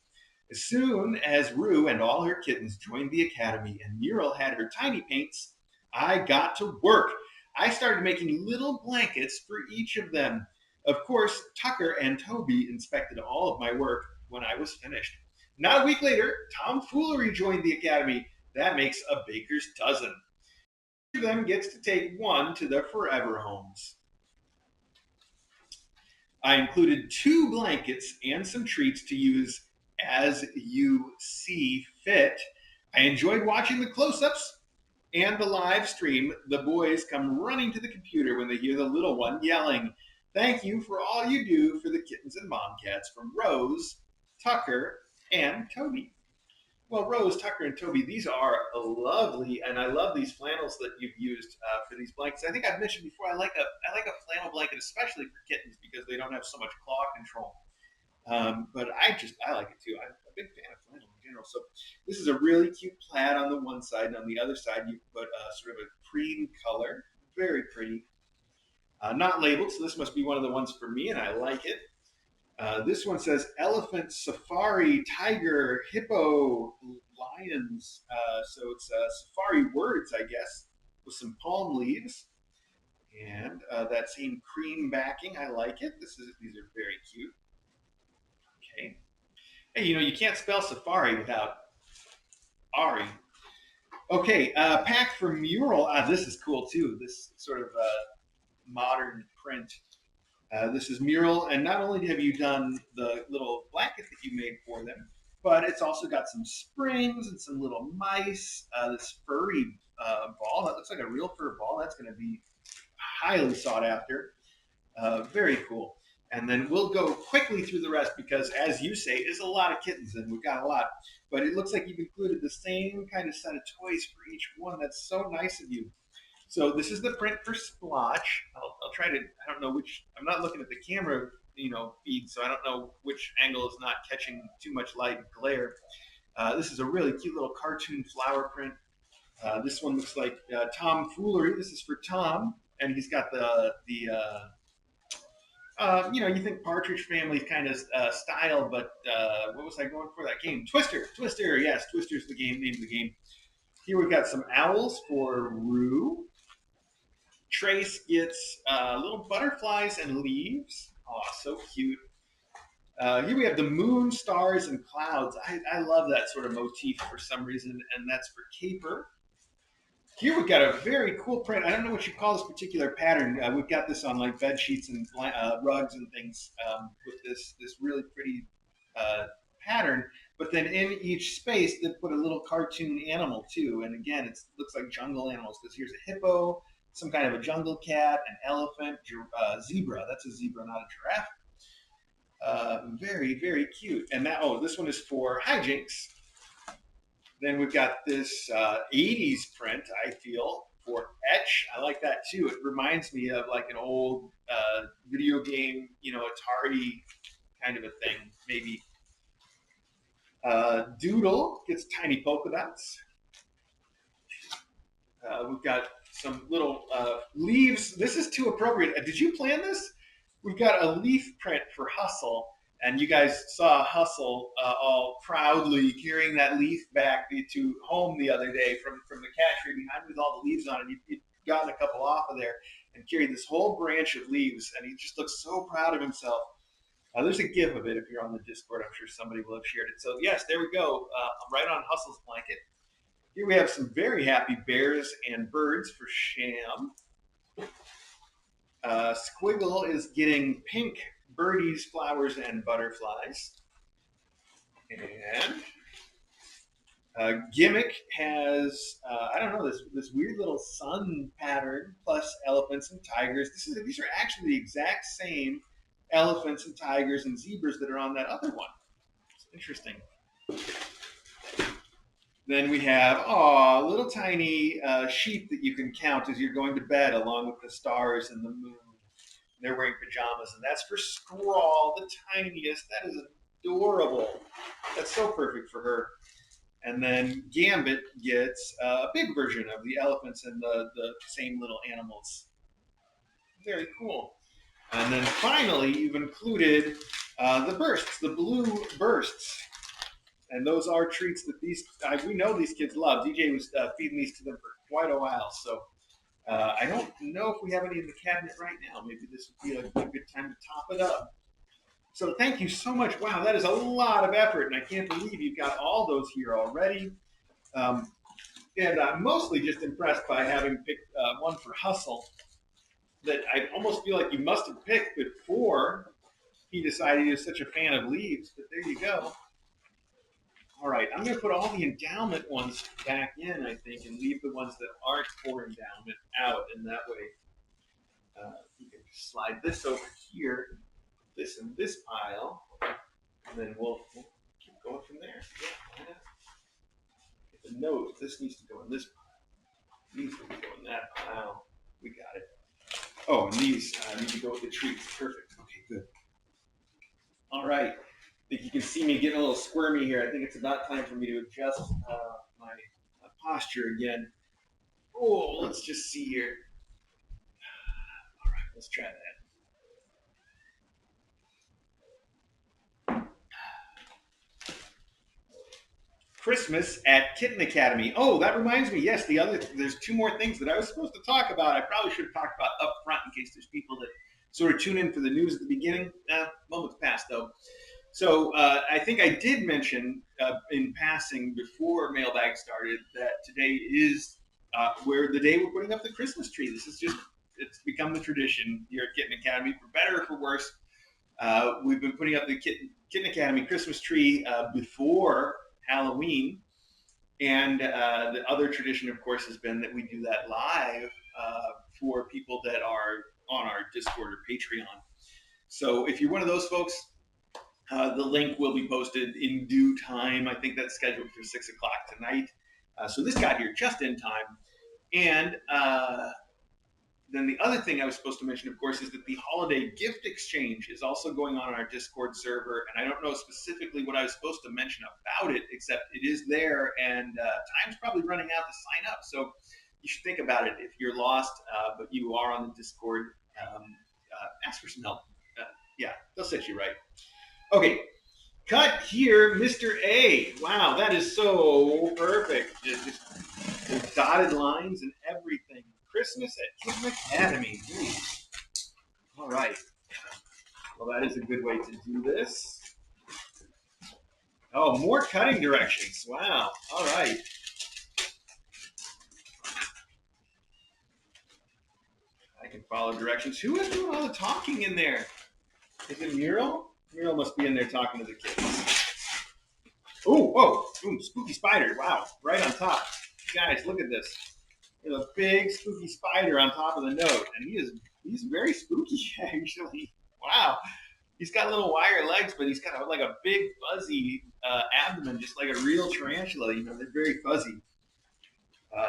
As soon as Rue and all her kittens joined the academy and Muriel had her Tinypaints, I got to work. I started making little blankets for each of them. Of course, Tucker and Toby inspected all of my work when I was finished. Not a week later, Tomfoolery joined the academy. That makes a baker's dozen. Each of them gets to take one to their forever homes. I included 2 blankets and some treats to use as you see fit. I enjoyed watching the close-ups and the live stream. The boys come running to the computer when they hear the little one yelling, "Thank you for all you do for the kittens and mom cats," from Rose, Tucker, and Toby. Well, Rose, Tucker, and Toby, these are lovely, and I love these flannels that you've used for these blankets. I think I've mentioned before, I like a flannel blanket, especially for kittens, because they don't have so much claw control. But I like it too. I'm a big fan of flannel in general. So this is a really cute plaid on the one side, and on the other side you put sort of a cream color, very pretty. Not labeled, so this must be one of the ones for me, and I like it. This one says elephant, safari, tiger, hippo, lions. So it's safari words, I guess, with some palm leaves. And that same cream backing, I like it. These are very cute. Okay. Hey, you can't spell safari without Ari. Okay, pack for mural. This is cool too. This sort of modern print. This is mural, and not only have you done the little blanket that you made for them, but it's also got some springs and some little mice. This furry ball that looks like a real fur ball. That's going to be highly sought after. Very cool. And then we'll go quickly through the rest because, as you say, there's a lot of kittens and we've got a lot. But it looks like you've included the same kind of set of toys for each one. That's so nice of you. So this is the print for Splotch. I'll try to, I don't know which, I'm not looking at the camera, feed, so I don't know which angle is not catching too much light and glare. This is a really cute little cartoon flower print. This one looks like tomfoolery. This is for Tom, and he's got you think Partridge Family kind of style, but what was I going for that game? Twister. Yes, Twister's the name of the game. Here we've got some owls for Rue. Trace gets little butterflies and leaves. Oh, so cute. Here we have the moon, stars, and clouds. I love that sort of motif for some reason, and that's for Caper. Here we've got a very cool print. I don't know what you call this particular pattern. We've got this on like bed sheets and rugs and things with this really pretty pattern. But then in each space, they put a little cartoon animal too. And again, it looks like jungle animals because here's a hippo, some kind of a jungle cat, an elephant, zebra. That's a zebra, not a giraffe. Very, very cute. And this one is for hijinks. Then we've got this 80s print, I feel, for Etch. I like that too. It reminds me of like an old video game, Atari kind of a thing, maybe. Doodle gets tiny polka dots. We've got some little leaves. This is too appropriate. Did you plan this? We've got a leaf print for Hustle. And you guys saw Hustle all proudly carrying that leaf back to home the other day from the cat tree behind with all the leaves on it. He'd gotten a couple off of there and carried this whole branch of leaves, and he just looks so proud of himself. There's a GIF of it if you're on the Discord. I'm sure somebody will have shared it. So yes, there we go. Right on Hustle's blanket. Here we have some very happy bears and birds for Sham. Squiggle is getting pink birdies, flowers, and butterflies. And Gimmick has, this weird little sun pattern plus elephants and tigers. These are actually the exact same elephants and tigers and zebras that are on that other one. It's interesting. Then we have, little tiny sheep that you can count as you're going to bed along with the stars and the moon. They're wearing pajamas, and that's for Scrawl, the tiniest. That is adorable. That's so perfect for her. And then Gambit gets a big version of the elephants and the same little animals. Very cool. And then finally, you've included the bursts, the blue bursts. And those are treats that we know these kids love. DJ was feeding these to them for quite a while, so I don't know if we have any in the cabinet right now. Maybe this would be a good time to top it up. So thank you so much. Wow, that is a lot of effort, and I can't believe you've got all those here already. And I'm mostly just impressed by having picked one for Hustle that I almost feel like you must have picked before he decided he was such a fan of leaves, but there you go. All right, I'm going to put all the endowment ones back in, I think, and leave the ones that aren't for endowment out. And that way, you can just slide this over here, this in this pile, and then we'll keep going from there. Yeah. The note, this needs to go in this pile. These need to go in that pile. We got it. Oh, and these need to go with the treats. Perfect. Okay, good. All right. I think you can see me getting a little squirmy here. I think it's about time for me to adjust my posture again. Oh, let's just see here. All right, let's try that. Christmas at Kitten Academy. Oh, that reminds me. Yes, there's two more things that I was supposed to talk about. I probably should have talked about up front in case there's people that sort of tune in for the news at the beginning. Moment's passed, though. So I think I did mention in passing before Mailbag started that today is the day we're putting up the Christmas tree. It's become the tradition here at Kitten Academy, for better or for worse. We've been putting up the Kitten Academy Christmas tree before Halloween. And the other tradition, of course, has been that we do that live for people that are on our Discord or Patreon. So if you're one of those folks, the link will be posted in due time. I think that's scheduled for 6 o'clock tonight. So this got here just in time. And then the other thing I was supposed to mention, of course, is that the holiday gift exchange is also going on our Discord server, and I don't know specifically what I was supposed to mention about it, except it is there, and time's probably running out to sign up. So you should think about it. If you're lost, but you are on the Discord, ask for some help. Yeah, they'll set you right. Okay, cut here, Mr. A. Wow, that is so perfect. Just dotted lines and everything. Christmas at Kitten Academy. All right. Well, that is a good way to do this. Oh, more cutting directions. Wow. All right. I can follow directions. Who is doing all the talking in there? Is it Muriel? Muriel must be in there talking to the kids. Oh, whoa. Ooh, spooky spider. Wow. Right on top. Guys, look at this. There's a big spooky spider on top of the note, and he's very spooky actually. Wow, he's got little wire legs, but he's got like a big fuzzy abdomen, just like a real tarantula. You know, they're very fuzzy.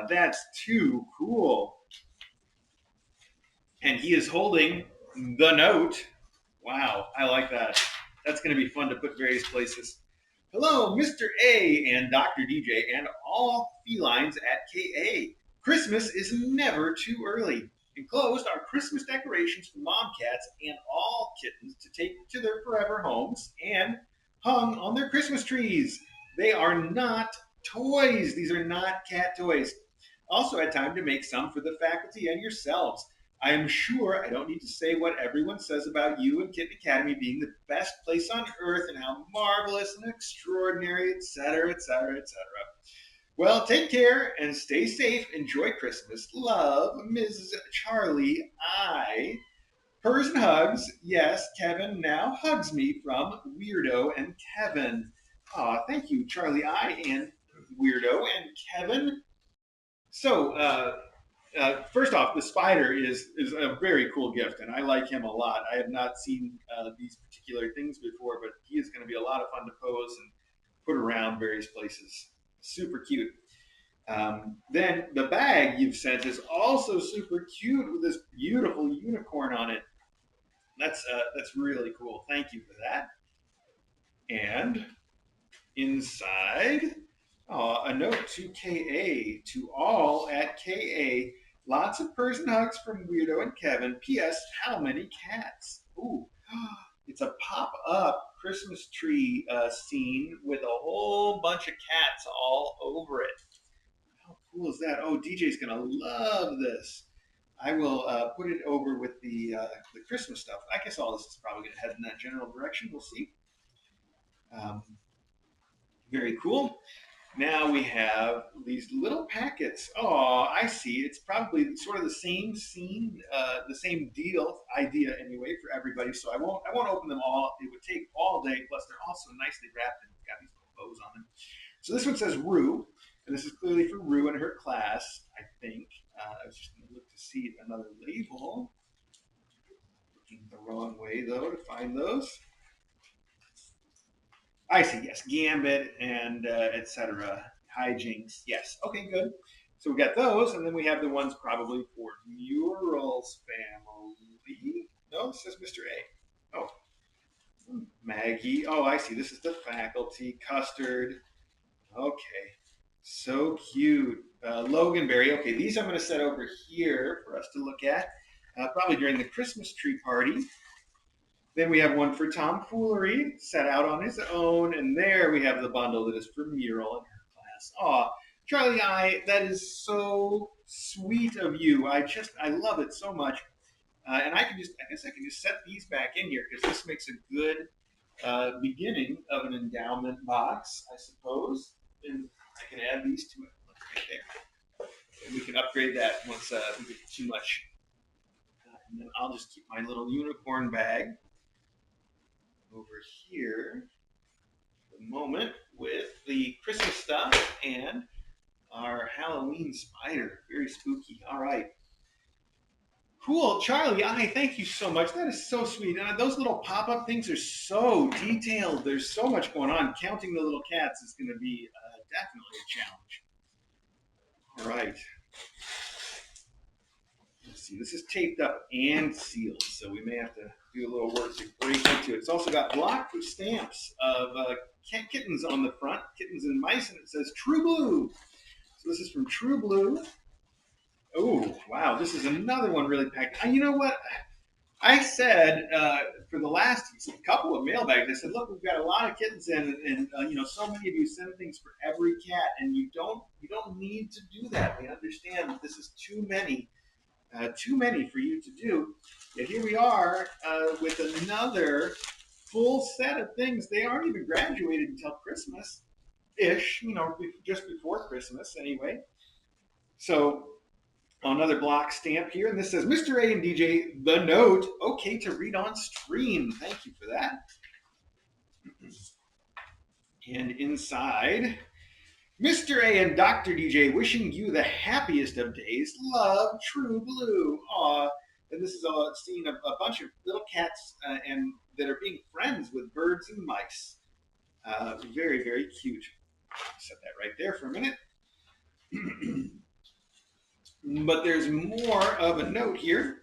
That's too cool. And he is holding the note. Wow, I like that. That's going to be fun to put various places. Hello, Mr. A and Dr. DJ and all felines at KA. Christmas is never too early. Enclosed are Christmas decorations for mom cats and all kittens to take to their forever homes and hung on their Christmas trees. They are not toys. These are not cat toys. Also had time to make some for the faculty and yourselves. I am sure I don't need to say what everyone says about you and Kitten Academy being the best place on earth and how marvelous and extraordinary, etc., etc., etc. Well, take care and stay safe. Enjoy Christmas. Love, Ms. Charlie I. Purrs and hugs. Yes, Kevin now hugs me from Weirdo and Kevin. Aw, thank you, Charlie I. and Weirdo and Kevin. So, first off, the spider is a very cool gift, and I like him a lot. I have not seen these particular things before, but he is going to be a lot of fun to pose and put around various places. Super cute. Then the bag you've sent is also super cute with this beautiful unicorn on it. That's really cool. Thank you for that. And inside, a note to KA, to all at KA. Lots of purrs and hugs from Weirdo and Kevin. P.S. How many cats? Ooh, it's a pop-up Christmas tree scene with a whole bunch of cats all over it. How cool is that? Oh, DJ's gonna love this. I will put it over with the Christmas stuff. I guess all this is probably gonna head in that general direction. We'll see. Very cool. Now we have these little packets. Oh, I see. It's probably sort of the same scene, the same deal, idea anyway for everybody. So I won't open them all. It would take all day. Plus, they're also nicely wrapped and got these little bows on them. So this one says Rue, and this is clearly for Rue and her class, I think. I was just going to look to see another label. Looking the wrong way though to find those. I see, yes, Gambit and etc. Hijinks, yes. Okay, good. So we got those, and then we have the ones probably for Mural's family. No, it says Mr. A. Oh, Maggie. Oh, I see. This is the faculty. Custard. Okay, so cute. Loganberry. Okay, these I'm going to set over here for us to look at, probably during the Christmas tree party. Then we have one for Tomfoolery, set out on his own, and there we have the bundle that is for Mural in her class. Aw, Charlie that is so sweet of you. I love it so much. And I guess I can just set these back in here because this makes a good beginning of an endowment box, I suppose. And I can add these to it right there. And we can upgrade that once we get too much. And then I'll just keep my little unicorn bag over here for the moment with the Christmas stuff and our Halloween spider. Very spooky. All right. Cool. Charlie, thank you so much. That is so sweet. And those little pop-up things are so detailed. There's so much going on. Counting the little cats is going to be definitely a challenge. All right. Let's let's see, this is taped up and sealed, so we may have to do a little work to break into it. It's also got blocks of stamps of kittens on the front, kittens and mice, and it says True Blue. So this is from True Blue. Oh, wow, this is another one really packed. You know what? I said for the last couple of mailbags, I said, look, we've got a lot of kittens in, and you know, so many of you send things for every cat, and you don't need to do that. We understand that this is too many for you to do. Yet here we are with another full set of things. They aren't even graduated until Christmas-ish, you know, just before Christmas anyway. So another block stamp here, and this says, Mr. A and DJ, the note, okay to read on stream. Thank you for that. And inside, Mr. A and Dr. DJ wishing you the happiest of days. Love, True Blue. Aw. And this is a scene of a bunch of little cats and that are being friends with birds and mice. Very, very cute. Set that right there for a minute. But there's more of a note here.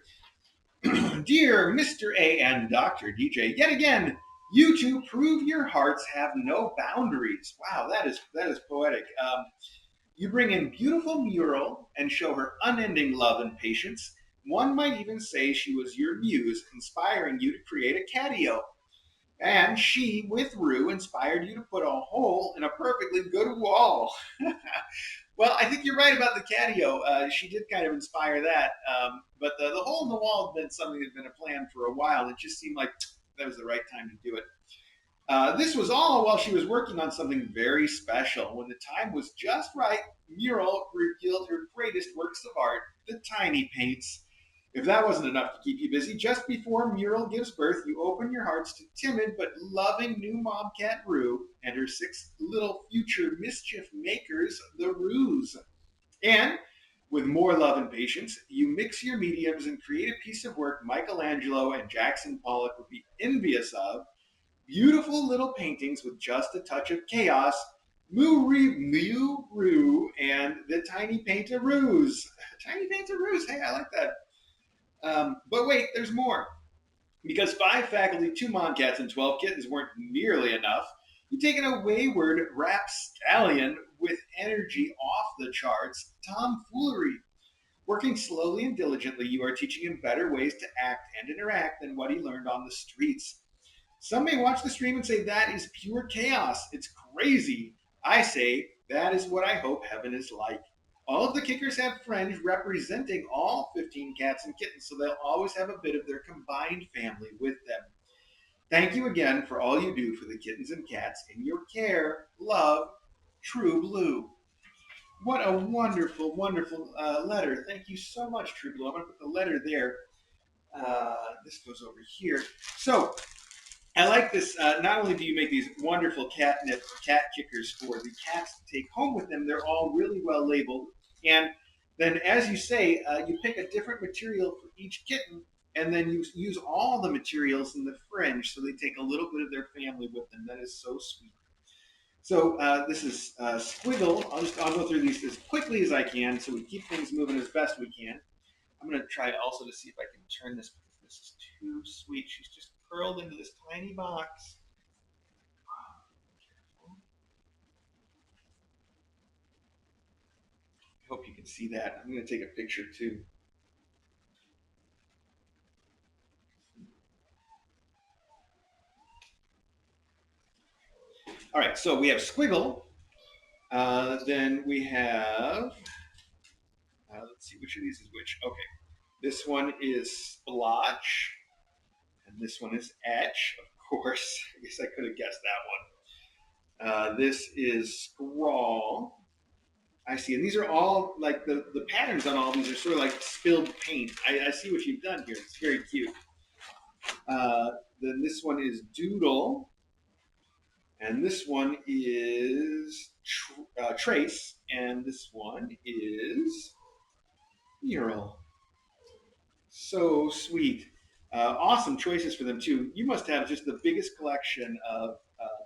Dear Mr. A and Dr. DJ, yet again, you two prove your hearts have no boundaries. Wow, that is poetic. You bring in beautiful mural and show her unending love and patience. One might even say she was your muse, inspiring you to create a catio. And she, with Rue, inspired you to put a hole in a perfectly good wall. Well, I think you're right about the catio. She did kind of inspire that. But the hole in the wall had been something that had been a plan for a while. It just seemed like that was the right time to do it. This was all while she was working on something very special. When the time was just right, Mural revealed her greatest works of art, the Tinypaints. If that wasn't enough to keep you busy, just before Mural gives birth, you open your hearts to timid but loving new mom cat Rue and her 6 little future mischief makers, the Ruse. And with more love and patience, you mix your mediums and create a piece of work Michelangelo and Jackson Pollock would be envious of. Beautiful little paintings with just a touch of chaos. Moo Roo and the Tiny Painter Ruse. Tiny Painter Ruse. Hey, I like that. But wait, there's more. Because 5 faculty, 2 mom cats, and 12 kittens weren't nearly enough, you've taken a wayward rapscallion with energy off the charts, tomfoolery. Working slowly and diligently, you are teaching him better ways to act and interact than what he learned on the streets. Some may watch the stream and say that is pure chaos. It's crazy. I say that is what I hope heaven is like. All of the kickers have friends representing all 15 cats and kittens, so they'll always have a bit of their combined family with them. Thank you again for all you do for the kittens and cats in your care. Love, True Blue. What a wonderful, wonderful letter. Thank you so much, True Blue. I'm going to put the letter there. This goes over here. So, I like this. Not only do you make these wonderful catnip cat kickers for the cats to take home with them, they're all really well labeled. And then, as you say, you pick a different material for each kitten, and then you use all the materials in the fringe, so they take a little bit of their family with them. That is so sweet. So this is Squiggle. I'll go through these as quickly as I can, so we keep things moving as best we can. I'm going to try also to see if I can turn this, because this is too sweet. She's just curled into this tiny box. I hope you can see that. I'm going to take a picture too. All right, so we have Squiggle. Then we have, let's see, which of these is which? Okay, this one is Splotch, and this one is Etch, of course. I guess I could have guessed that one. This is Scrawl. I see, and these are all, like, the patterns on all these are sort of like spilled paint. I see what you've done here. It's very cute. Then this one is Doodle. And this one is Trace. And this one is Mural. So sweet. Awesome choices for them, too. You must have just the biggest collection of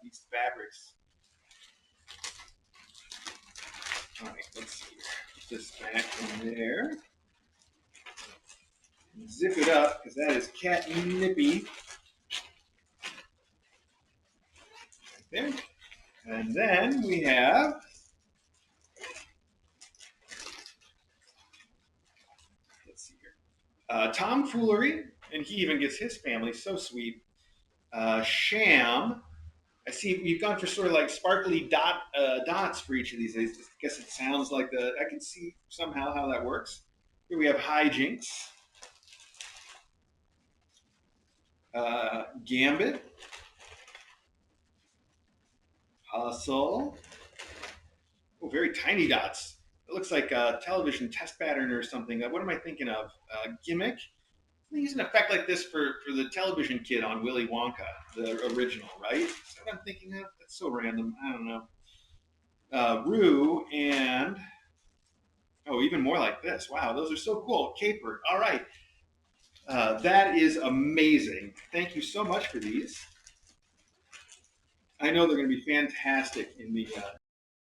these fabrics. All right, let's see here. Put this back in there. Zip it up because that is cat nippy. Right there. And then we have Tomfoolery, and he even gets his family, so sweet. Sham. I see you've gone for sort of like sparkly dots for each of these. I guess it sounds like I can see somehow how that works. Here we have Hijinks. Gambit. Hustle. Oh, very tiny dots. It looks like a television test pattern or something. What am I thinking of? Gimmick. They use an effect like this for the television kid on Willy Wonka, the original, right? Is that what I'm thinking of? That's so random. I don't know. Rue and even more like this. Wow, those are so cool. Caper. All right, that is amazing. Thank you so much for these. I know they're going to be fantastic in the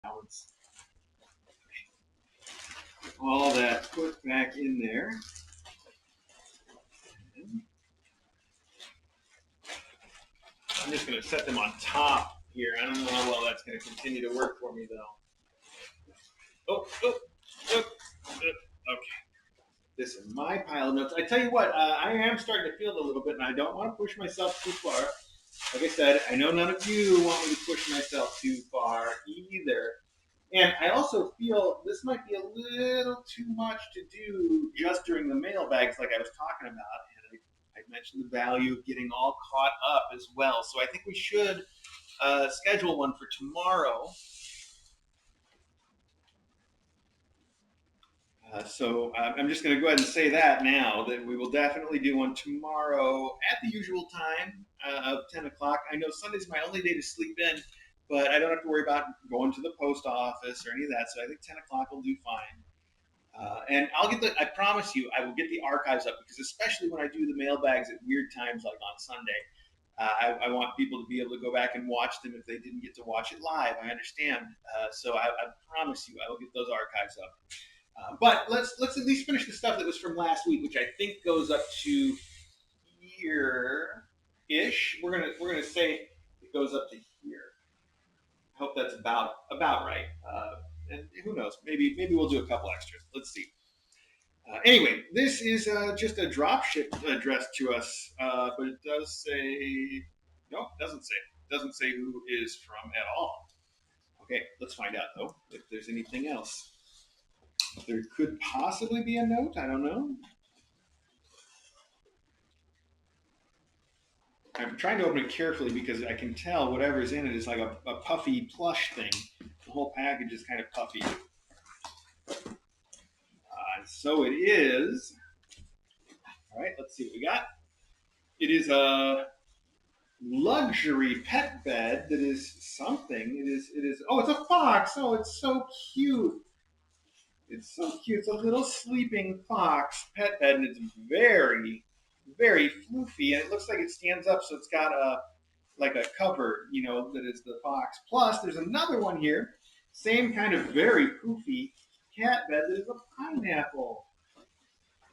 balance. All that put back in there. I'm just going to set them on top here. I don't know how well that's going to continue to work for me, though. Okay. This is my pile of notes. I tell you what, I am starting to feel it a little bit, and I don't want to push myself too far. Like I said, I know none of you want me to push myself too far either. And I also feel this might be a little too much to do just during the mailbags like I was talking about. And I mentioned the value of getting all caught up as well. So I think we should schedule one for tomorrow. So I'm just going to go ahead and say that now, that we will definitely do one tomorrow at the usual time of 10 o'clock. I know Sunday's my only day to sleep in, but I don't have to worry about going to the post office or any of that, so I think 10 o'clock will do fine. And I promise you, I will get the archives up, because especially when I do the mailbags at weird times like on Sunday, I want people to be able to go back and watch them if they didn't get to watch it live. I understand. So I promise you, I will get those archives up. But let's at least finish the stuff that was from last week, which I think goes up to here-ish. We're gonna say it goes up to here. I hope that's about right. And who knows? Maybe we'll do a couple extras. Let's see. Anyway, this is just a drop ship addressed to us, but it does say no. It doesn't say. It doesn't say who is from at all. Okay, let's find out though if there's anything else. There could possibly be a note. I don't know. I'm trying to open it carefully because I can tell whatever's in it is like a puffy plush thing. The whole package is kind of puffy. So it is. All right, let's see what we got. It is a luxury pet bed that is something. It is. Oh, it's a fox. Oh, it's so cute. It's so cute. It's a little sleeping fox pet bed, and it's very, very floofy. And it looks like it stands up, so it's got like a cover, that is the fox. Plus, there's another one here, same kind of very poofy cat bed that is a pineapple.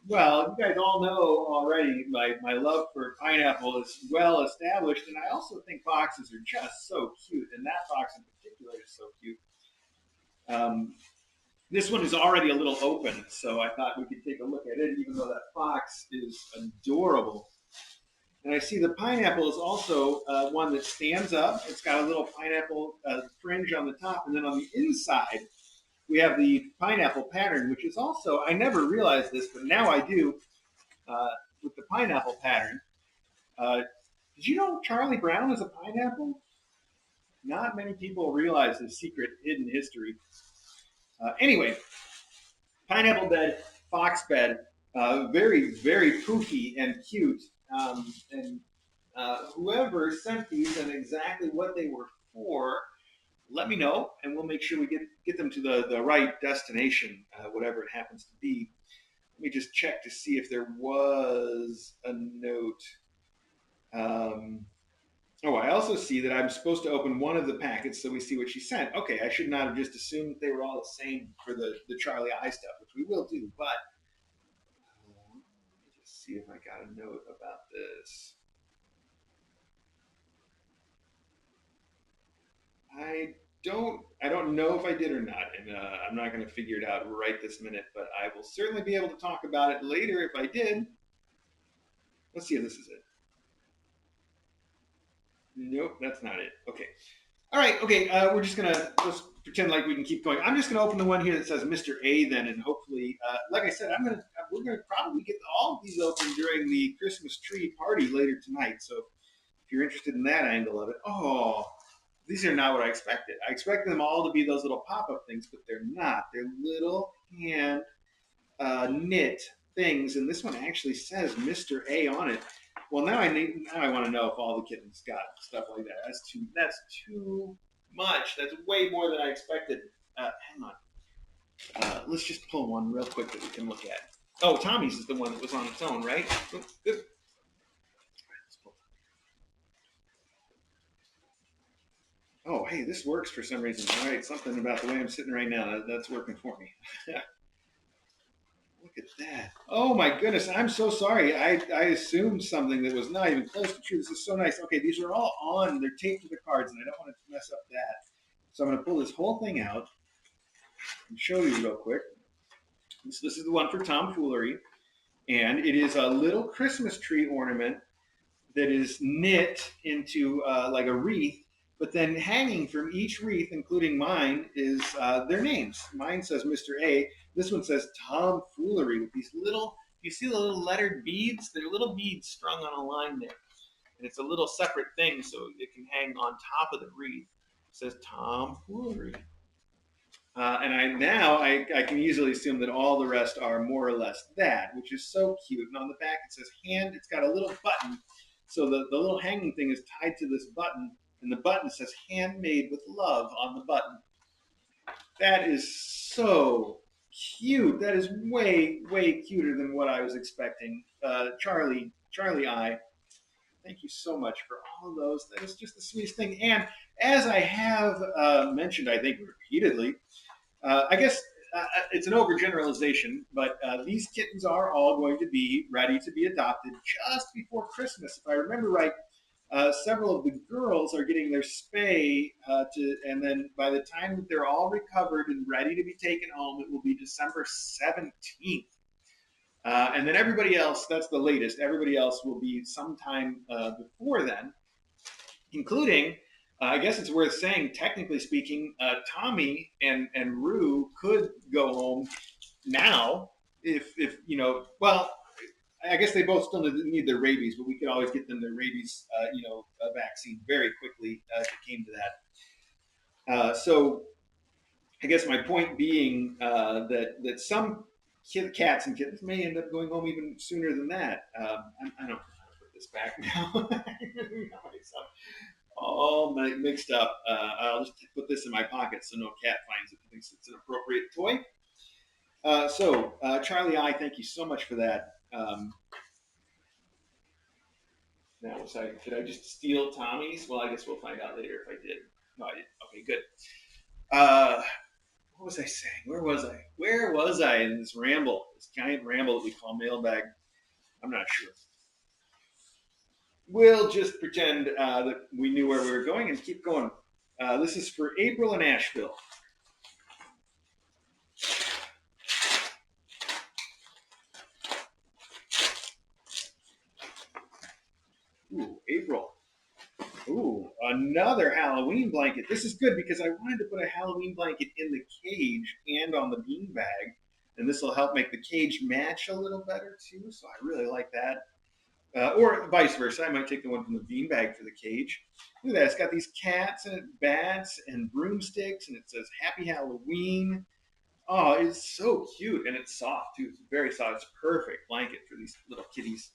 Well, you guys all know already my love for pineapple is well established, and I also think foxes are just so cute, and that fox in particular is so cute. This one is already a little open, so I thought we could take a look at it, even though that fox is adorable. And I see the pineapple is also one that stands up. It's got a little pineapple fringe on the top, and then on the inside, we have the pineapple pattern, which is also, I never realized this, but now I do, with the pineapple pattern. Did you know Charlie Brown is a pineapple? Not many people realize his secret hidden history. Anyway, pineapple bed, fox bed, very, very poofy and cute. And whoever sent these and exactly what they were for, let me know, and we'll make sure we get them to the right destination, whatever it happens to be. Let me just check to see if there was a note. I also see that I'm supposed to open one of the packets so we see what she sent. Okay, I should not have just assumed they were all the same for the Charlie I stuff, which we will do, but let me just see if I got a note about this. I don't know if I did or not, and I'm not going to figure it out right this minute, but I will certainly be able to talk about it later if I did. Let's see if this is it. Nope, that's not it. Okay. All right, okay, we're just going to just pretend like we can keep going. I'm just going to open the one here that says Mr. A then, and hopefully, like I said, we're going to probably get all of these open during the Christmas tree party later tonight, so if you're interested in that angle of it. Oh, these are not what I expected. I expected them all to be those little pop-up things, but they're not. They're little hand knit things, and this one actually says Mr. A on it. Well, now I want to know if all the kittens got stuff like that. That's too much. That's way more than I expected. Hang on. Let's just pull one real quick that we can look at. Oh, Tommy's is the one that was on its own, right? Oh, good. Oh, hey, this works for some reason. All right, something about the way I'm sitting right now, that's working for me. Look at that. Oh, my goodness. I'm so sorry. I assumed something that was not even close to true. This is so nice. Okay, these are all on. They're taped to the cards, and I don't want to mess up that. So I'm going to pull this whole thing out and show you real quick. So this is the one for tomfoolery, and it is a little Christmas tree ornament that is knit into like a wreath, but then hanging from each wreath, including mine, is their names. Mine says Mr. A. This one says tomfoolery with these little, you see the little lettered beads? They're little beads strung on a line there. And it's a little separate thing so it can hang on top of the wreath. It says tomfoolery. And I can easily assume that all the rest are more or less that, which is so cute. And on the back it says hand. It's got a little button. So the little hanging thing is tied to this button, and the button says handmade with love on the button. That is so cute. That is way, way cuter than what I was expecting. Charlie I, thank you so much for all of those. That is just the sweetest thing. And as I have mentioned, I think repeatedly, I guess it's an overgeneralization, but these kittens are all going to be ready to be adopted just before Christmas. If I remember right, several of the girls are getting their spay, and then by the time that they're all recovered and ready to be taken home, it will be December 17th. And then everybody else, that's the latest, everybody else will be sometime before then, including, I guess it's worth saying, technically speaking, Tommy and Rue could go home now if well, I guess they both still need their rabies, but we could always get them their rabies, vaccine very quickly if it came to that. So I guess my point being that some cats and kittens may end up going home even sooner than that. I don't know how to put this back now. All mixed up. I'll just put this in my pocket so no cat finds it and thinks it's an appropriate toy. So Charlie I, thank you so much for that. Now, did I just steal Tommy's? Well, I guess we'll find out later if I did. No, I didn't. Okay, good. What was I saying? Where was I in this ramble? This giant ramble that we call Mailbag? I'm not sure. We'll just pretend that we knew where we were going and keep going. This is for April in Asheville. Ooh, April. Ooh, another Halloween blanket. This is good because I wanted to put a Halloween blanket in the cage and on the beanbag, and this will help make the cage match a little better too, so I really like that. Or vice versa, I might take the one from the beanbag for the cage. Look at that, it's got these cats and bats and broomsticks, and it says Happy Halloween. Oh, it's so cute, and it's soft too. It's very soft. It's a perfect blanket for these little kitties.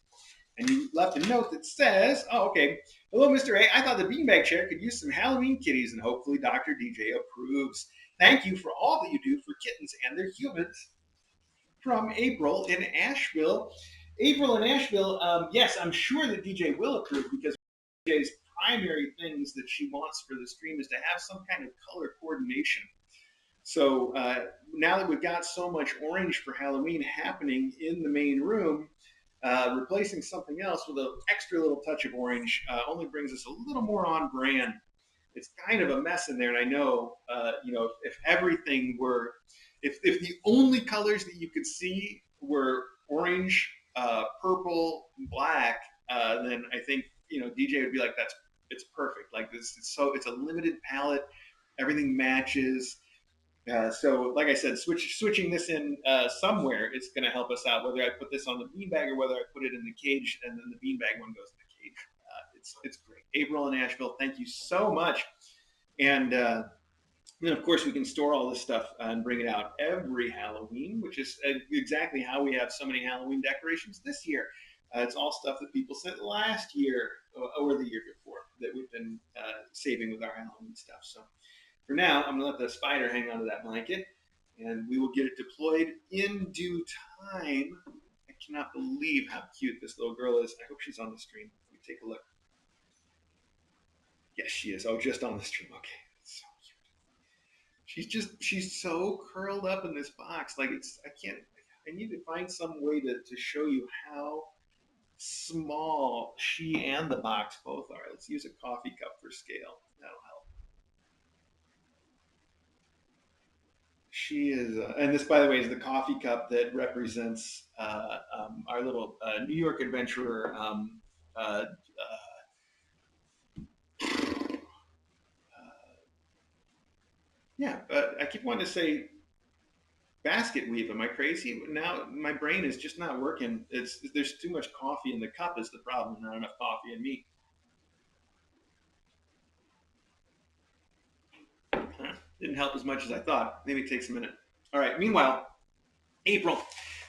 And you left a note that says, oh, okay, hello, Mr. A. I thought the beanbag chair could use some Halloween kitties, and hopefully Dr. DJ approves. Thank you for all that you do for kittens and their humans. From April in Asheville. April in Asheville, yes, I'm sure that DJ will approve because DJ's primary things that she wants for the stream is to have some kind of color coordination. So now that we've got so much orange for Halloween happening in the main room, replacing something else with an extra little touch of orange only brings us a little more on brand. It's kind of a mess in there, and I know, if everything were, if the only colors that you could see were orange, purple, and black, then I think DJ would be like, it's perfect. Like this, it's a limited palette. Everything matches. So, like I said, switching this in somewhere, it's going to help us out. Whether I put this on the beanbag or whether I put it in the cage, and then the beanbag one goes in the cage. It's great. April in Asheville, thank you so much. And then, of course, we can store all this stuff and bring it out every Halloween, which is exactly how we have so many Halloween decorations this year. It's all stuff that people sent last year or the year before that we've been saving with our Halloween stuff. So for now, I'm going to let the spider hang onto that blanket, and we will get it deployed in due time. I cannot believe how cute this little girl is. I hope she's on the stream. Let me take a look. Yes, she is. Oh, just on the stream. Okay. So she's so curled up in this box. Like I need to find some way to show you how small she and the box both are. Let's use a coffee cup for scale. That'll help. She is, and this, by the way, is the coffee cup that represents our little New York adventurer. Yeah, I keep wanting to say basket weave. Am I crazy? Now my brain is just not working. There's too much coffee in the cup is the problem. Not enough coffee in me. Didn't help as much as I thought. Maybe it takes a minute. All right. Meanwhile, April,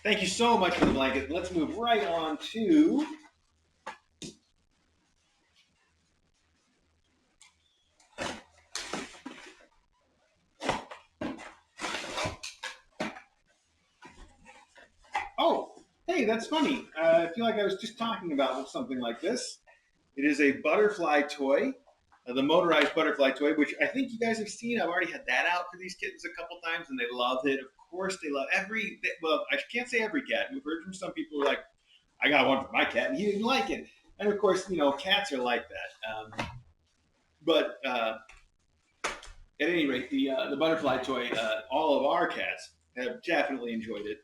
thank you so much for the blanket. Let's move right on to oh, hey, that's funny. I feel like I was just talking about something like this. It is a butterfly toy, the motorized butterfly toy, which I think you guys have seen. I've already had that out for these kittens a couple times, and they love it. Of course, they love well, I can't say every cat. We've heard from some people who are like, I got one for my cat, and he didn't like it. And of course, cats are like that. But at any rate, the butterfly toy, all of our cats have definitely enjoyed it.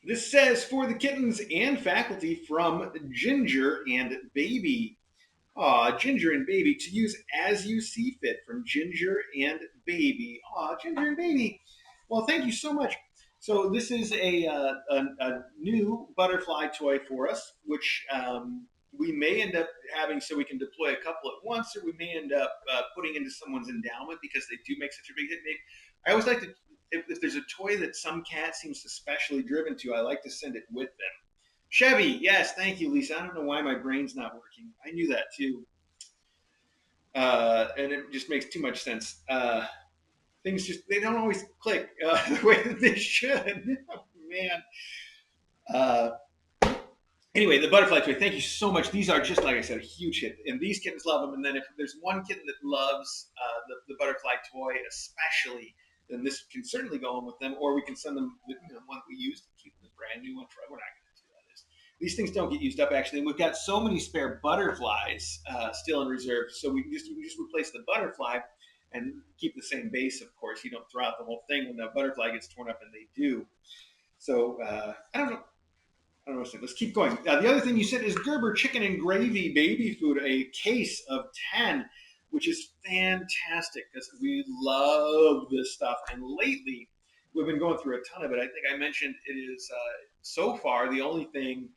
This says for the kittens and faculty from Ginger and Baby. Aw, Ginger and Baby, to use as you see fit from Ginger and Baby. Aw, Ginger and Baby. Well, thank you so much. So this is a new butterfly toy for us, which we may end up having so we can deploy a couple at once, or we may end up putting into someone's endowment because they do make such a big hit. I always like to, if there's a toy that some cat seems especially driven to, I like to send it with them. Chevy, yes, thank you, Lisa. I don't know why my brain's not working. I knew that too. And it just makes too much sense. Things they don't always click the way that they should. Oh, man. Anyway, the butterfly toy, thank you so much. These are just, like I said, a huge hit. And these kittens love them. And then if there's one kitten that loves the butterfly toy especially, then this can certainly go on with them. Or we can send them the one that we used, keep the brand new one. We're not going to do that. These things don't get used up, actually. And we've got so many spare butterflies still in reserve. So we just replace the butterfly and keep the same base, of course. You don't throw out the whole thing when the butterfly gets torn up, and they do. So I don't know. Let's keep going. The other thing you said is Gerber chicken and gravy baby food, a case of 10, which is fantastic because we love this stuff. And lately, we've been going through a ton of it. I think I mentioned it is so far the only thing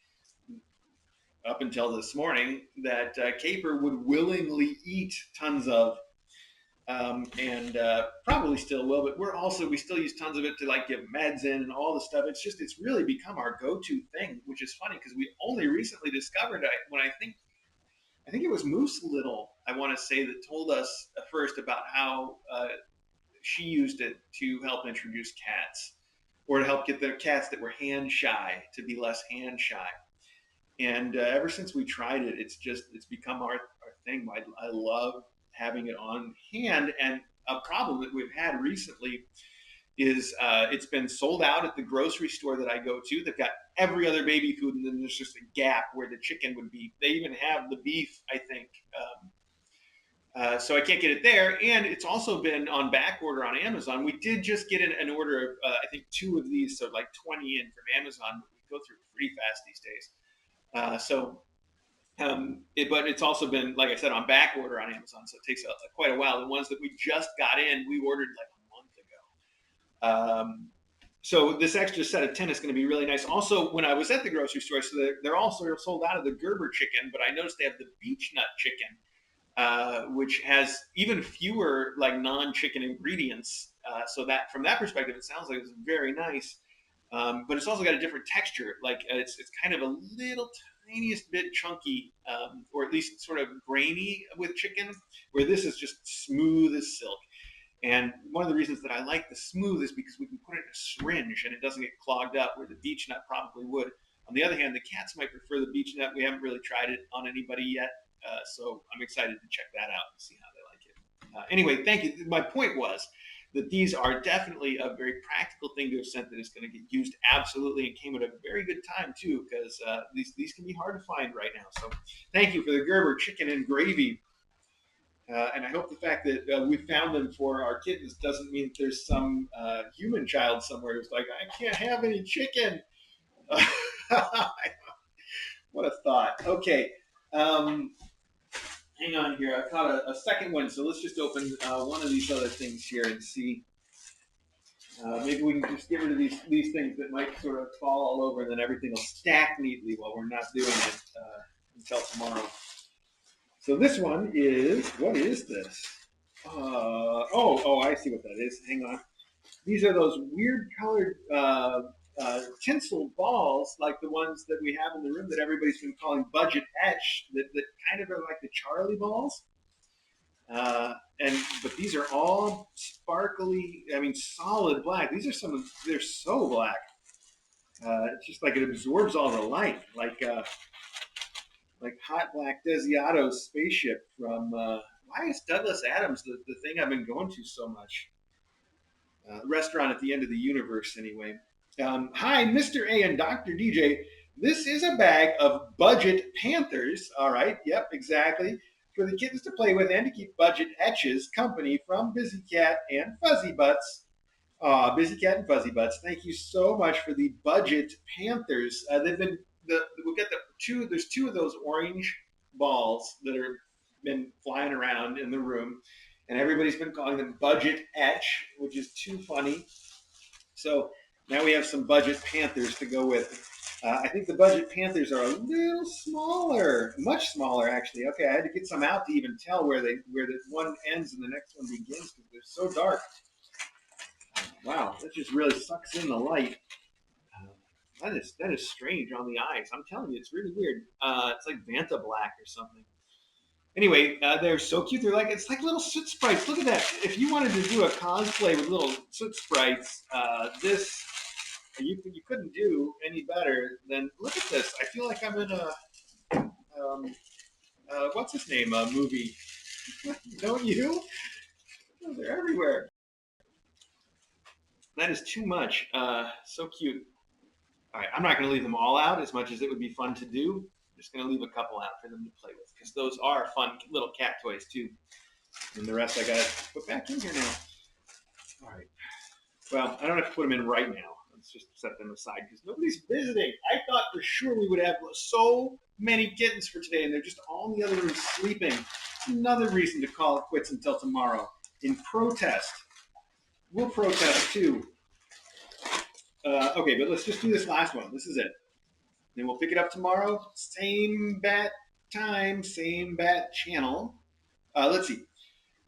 up until this morning that Caper would willingly eat tons of. And probably still will, but we still use tons of it to like give meds in and all the stuff. It's really become our go-to thing, which is funny because we only recently discovered when I think it was Moose Little, I want to say, that told us first about how she used it to help introduce cats or to help get the cats that were hand shy to be less hand shy. And ever since we tried it, it's become our thing. I love having it on hand. And a problem that we've had recently is it's been sold out at the grocery store that I go to. They've got every other baby food, and then there's just a gap where the chicken would be. They even have the beef, I think. So I can't get it there, and it's also been on back order on Amazon. We did just get an order of I think 2 of these, so like 20 in from Amazon. We go through pretty fast these days. But it's also been, like I said, on back order on Amazon, so it takes quite a while. The ones that we just got in, we ordered like a month ago. So this extra set of 10 is going to be really nice. Also, when I was at the grocery store, so they're also sold out of the Gerber chicken, but I noticed they have the beech nut chicken, which has even fewer like non-chicken ingredients. So that from that perspective, it sounds like it's very nice. But it's also got a different texture. Like it's kind of a little tiniest bit chunky, or at least sort of grainy with chicken, where this is just smooth as silk. And one of the reasons that I like the smooth is because we can put it in a syringe and it doesn't get clogged up, where the beech nut probably would. On the other hand, the cats might prefer the beech nut. We haven't really tried it on anybody yet, so I'm excited to check that out and see how they like it. Anyway, thank you. My point was that these are definitely a very practical thing to have sent that is going to get used absolutely, and came at a very good time too, because these can be hard to find right now. So thank you for the Gerber chicken and gravy. And I hope the fact that we found them for our kittens doesn't mean that there's some human child somewhere who's like, I can't have any chicken. What a thought. Okay. Hang on here. I caught a second one, so let's just open one of these other things here and see. Maybe we can just get rid of these things that might sort of fall all over, and then everything will stack neatly while we're not doing it until tomorrow. So this one is, what is this? I see what that is. Hang on. These are those weird colored tinsel balls, like the ones that we have in the room that everybody's been calling budget etch, that kind of are like the Charlie balls. But these are all sparkly, solid black. These are they're so black. It's just like it absorbs all the light, like hot black Desiato's spaceship from, why is Douglas Adams the thing I've been going to so much? Restaurant at the end of the universe, anyway. Hi, Mr. A and Dr. DJ. This is a bag of budget Panthers. All right, yep, exactly. For the kittens to play with and to keep budget etches company from Busy Cat and Fuzzy Butts. Busy Cat and Fuzzy Butts, thank you so much for the budget Panthers. They've been we'll get there's 2 of those orange balls that are been flying around in the room, and everybody's been calling them budget etch, which is too funny. So now we have some budget Panthers to go with. I think the budget Panthers are a little smaller, much smaller actually. Okay, I had to get some out to even tell where the one ends and the next one begins, because they're so dark. Wow, that just really sucks in the light. That is strange on the eyes. I'm telling you, it's really weird. It's like Vanta Black or something. Anyway, they're so cute. It's like little soot sprites. Look at that. If you wanted to do a cosplay with little soot sprites, this you couldn't do any better than, look at this. I feel like I'm in a what's his name movie. Don't you? Oh, they're everywhere. That is too much. So cute. All right, I'm not going to leave them all out, as much as it would be fun to do. I'm just going to leave a couple out for them to play with, because those are fun little cat toys too. And the rest I got to put back in here now. All right. Well, I don't have to put them in right now. Let's just set them aside because nobody's visiting. I thought for sure we would have so many kittens for today, and they're just all in the other room sleeping. It's another reason to call it quits until tomorrow. In protest. We'll protest too. Okay, but let's just do this last one. This is it. Then we'll pick it up tomorrow. Same bat time, same bat channel. Let's see.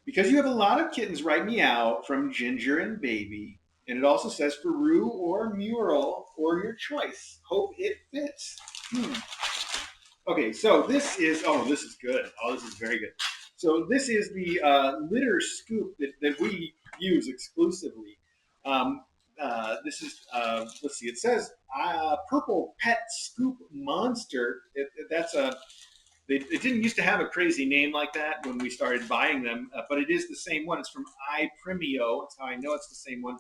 Because you have a lot of kittens, write me out from Ginger and Baby. And it also says for Rue or Mural or your choice. Hope it fits. Okay, so this is good. Oh, this is very good. So this is the litter scoop that we use exclusively. This is, let's see, it says Purple Pet Scoop Monster. It didn't used to have a crazy name like that when we started buying them, but it is the same one. It's from iPrimio. That's how I know it's the same one.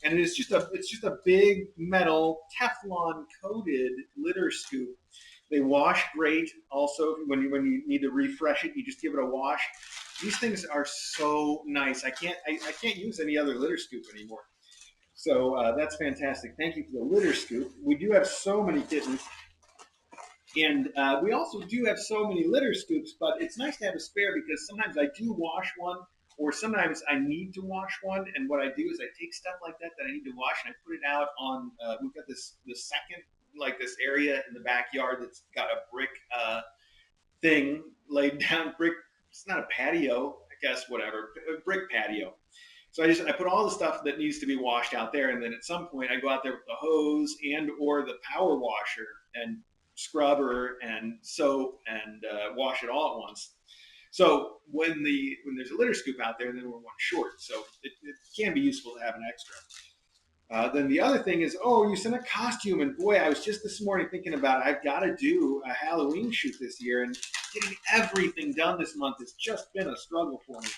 and it's just a big metal Teflon coated litter scoop. They wash great. Also, when you need to refresh it, you just give it a wash. These things are so nice. I can't use any other litter scoop anymore. So that's fantastic. Thank you for the litter scoop. We do have so many kittens, and we also do have so many litter scoops. But it's nice to have a spare because sometimes I do wash one, or sometimes I need to wash one. And what I do is I take stuff like that I need to wash, and I put it out on. We've got this second this area in the backyard that's got a brick thing laid down. Brick. It's not a patio, I guess. Whatever. A brick patio. So I put all the stuff that needs to be washed out there, and then at some point I go out there with the hose and or the power washer and scrubber and soap and wash it all at once. So when there's a litter scoop out there, then we're one short. So it can be useful to have an extra. Then the other thing is, you sent a costume, and boy, I was just this morning thinking about it. I've got to do a Halloween shoot this year, and getting everything done this month has just been a struggle for me.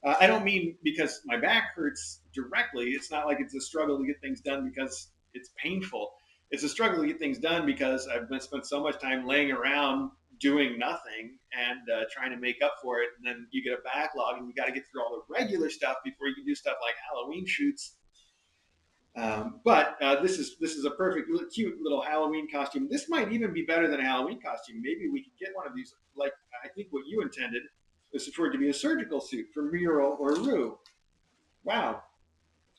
I don't mean because my back hurts directly. It's not like it's a struggle to get things done because it's painful. It's a struggle to get things done because I've spent so much time laying around doing nothing and trying to make up for it. And then you get a backlog, and you got to get through all the regular stuff before you can do stuff like Halloween shoots. But this is a perfect, cute little Halloween costume. This might even be better than a Halloween costume. Maybe we could get one of these, like I think what you intended. This is for it to be a surgical suit for Miro or Rue. Wow.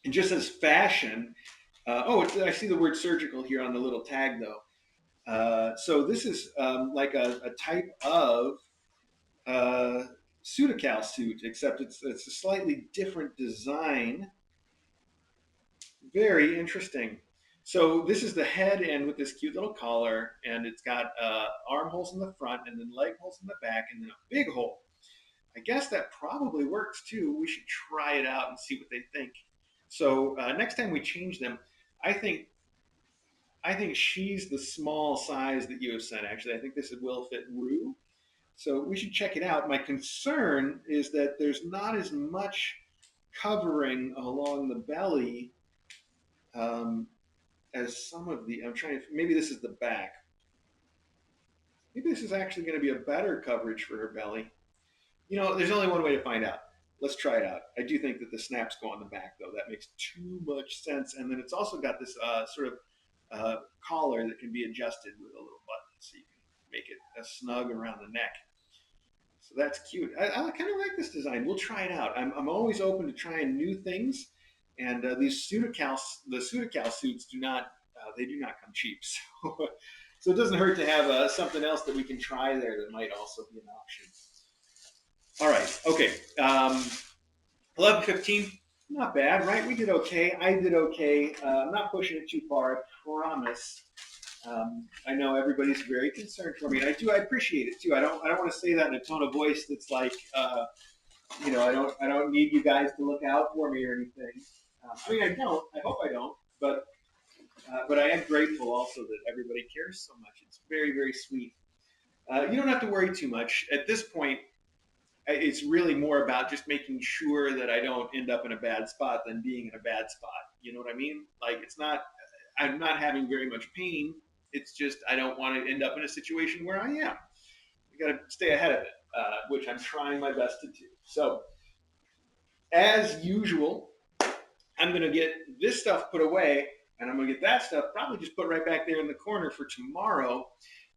And just as fashion, I see the word surgical here on the little tag though. So this is like a type of pseudocal suit, except it's a slightly different design. Very interesting. So this is the head end with this cute little collar, and it's got armholes in the front and then leg holes in the back and then a big hole. I guess that probably works too. We should try it out and see what they think. So next time we change them, I think she's the small size that you have sent. Actually, I think this will fit Rue. So we should check it out. My concern is that there's not as much covering along the belly as some of the. Maybe this is the back. Maybe this is actually going to be a better coverage for her belly. There's only one way to find out. Let's try it out. I do think that the snaps go on the back, though. That makes too much sense. And then it's also got this sort of collar that can be adjusted with a little button, so you can make it snug around the neck. So that's cute. I kind of like this design. We'll try it out. I'm always open to trying new things. And the pseudocal suits do not come cheap. So it doesn't hurt to have something else that we can try there that might also be an option. All right. Okay. 11:15. Not bad, right? We did okay. I did okay. I'm not pushing it too far. I promise. I know everybody's very concerned for me, and I appreciate it too. I don't want to say that in a tone of voice that's like, I don't need you guys to look out for me or anything. I don't. I hope I don't. But I am grateful also that everybody cares so much. It's very, very sweet. You don't have to worry too much at this point. It's really more about just making sure that I don't end up in a bad spot than being in a bad spot. You know what I mean? Like I'm not having very much pain. It's just I don't want to end up in a situation where I am. I got to stay ahead of it, which I'm trying my best to do. So, as usual, I'm going to get this stuff put away, and I'm going to get that stuff probably just put right back there in the corner for tomorrow.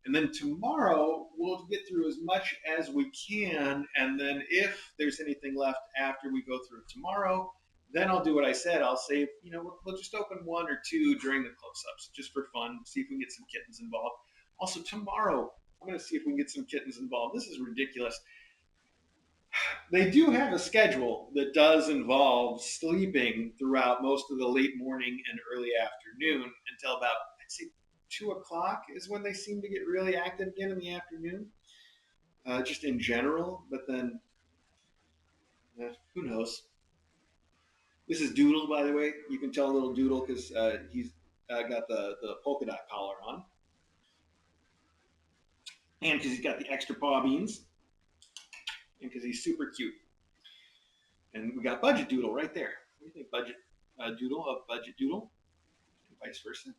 And then tomorrow, we'll get through as much as we can. And then if there's anything left after we go through tomorrow, then I'll do what I said. I'll say, we'll just open one or two during the close-ups, just for fun, see if we can get some kittens involved. Also, tomorrow, I'm going to see if we can get some kittens involved. This is ridiculous. They do have a schedule that does involve sleeping throughout most of the late morning and early afternoon until about, I'd say, 2 o'clock is when they seem to get really active again in the afternoon, just in general. But then, who knows? This is Doodle, by the way. You can tell a little Doodle because he's got the polka dot collar on. And because he's got the extra paw beans. And because he's super cute. And we got Budget Doodle right there. What do you think, Budget? doodle, a budget doodle, and vice versa.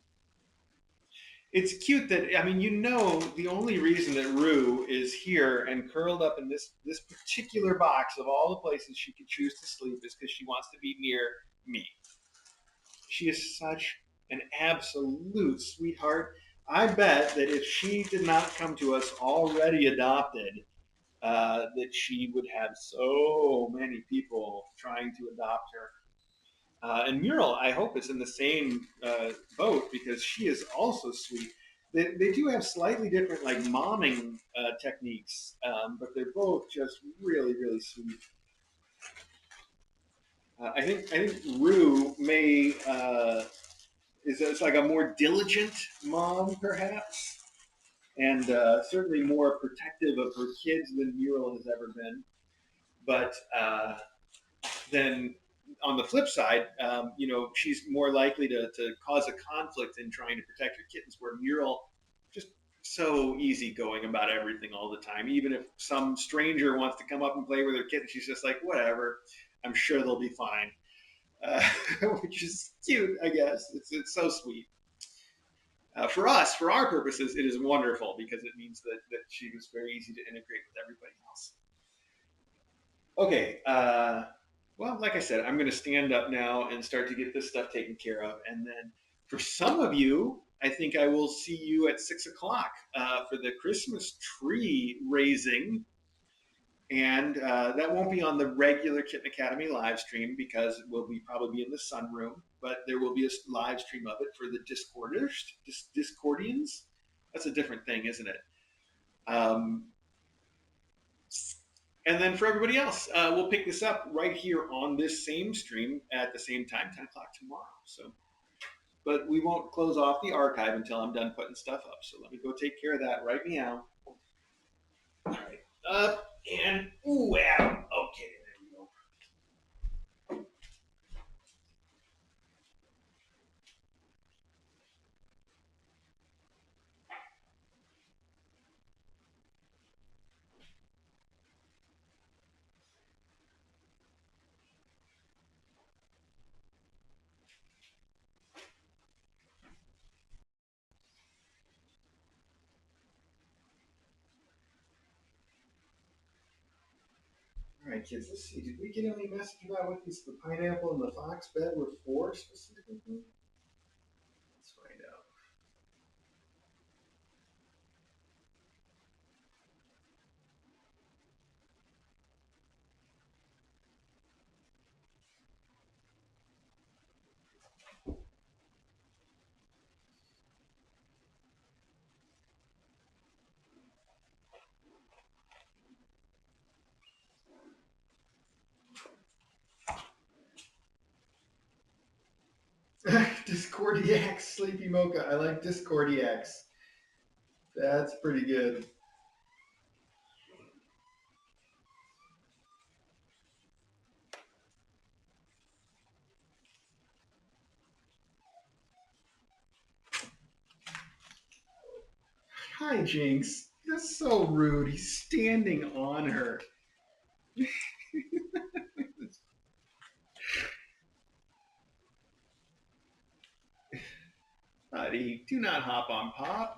It's cute that the only reason that Rue is here and curled up in this particular box of all the places she could choose to sleep is because she wants to be near me. She is such an absolute sweetheart. I bet that if she did not come to us already adopted, that she would have so many people trying to adopt her. And Mural, I hope, is in the same boat because she is also sweet. They do have slightly different like momming techniques, but they're both just really, really sweet. I think Rue may is like a more diligent mom, perhaps, and certainly more protective of her kids than Mural has ever been. But then on the flip side, she's more likely to cause a conflict in trying to protect her kittens, where Mural just so easygoing about everything all the time. Even if some stranger wants to come up and play with her kitten, she's just like, whatever, I'm sure they'll be fine. Uh, which is cute, I guess. It's so sweet. For us, for our purposes, it is wonderful because it means that she was very easy to integrate with everybody else. Okay, well, like I said, I'm going to stand up now and start to get this stuff taken care of. And then for some of you, I think I will see you at 6 o'clock for the Christmas tree raising. And that won't be on the regular Kitten Academy live stream because it will probably be in the sunroom. But there will be a live stream of it for the Discordians. That's a different thing, isn't it? And then for everybody else, we'll pick this up right here on this same stream at the same time, 10 o'clock tomorrow. So, but we won't close off the archive until I'm done putting stuff up. So let me go take care of that right now. All right, up and ooh, out. Okay, there we go. All right, kids, let's see. Did we get any message about what the pineapple and the fox bed were for specifically? Let's find out. Discordiacs, Sleepy Mocha. I like Discordiacs. That's pretty good. Hi, Jinx. That's so rude. He's standing on her. Buddy, do not hop on Pop.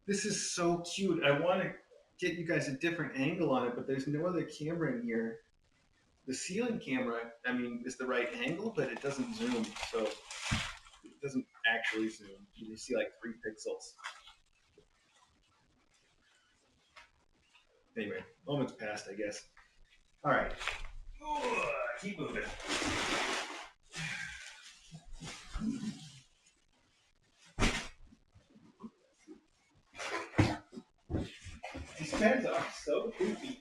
This is so cute. I want to get you guys a different angle on it, but there's no other camera in here. The ceiling camera, is the right angle, but it doesn't zoom, so it doesn't actually zoom. You just see like 3 pixels. Anyway, moment's passed, I guess. All right. Keep moving. These pens are so goofy.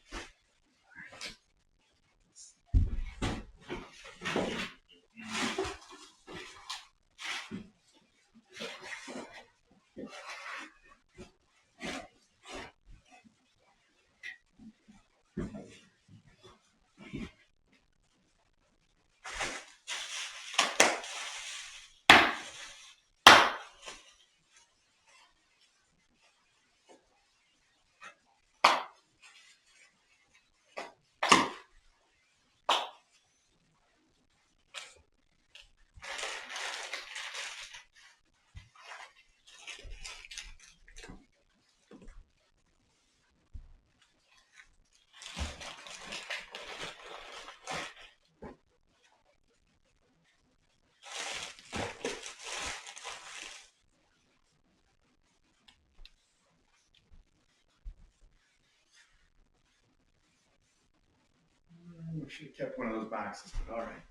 We should have kept one of those boxes, but all right.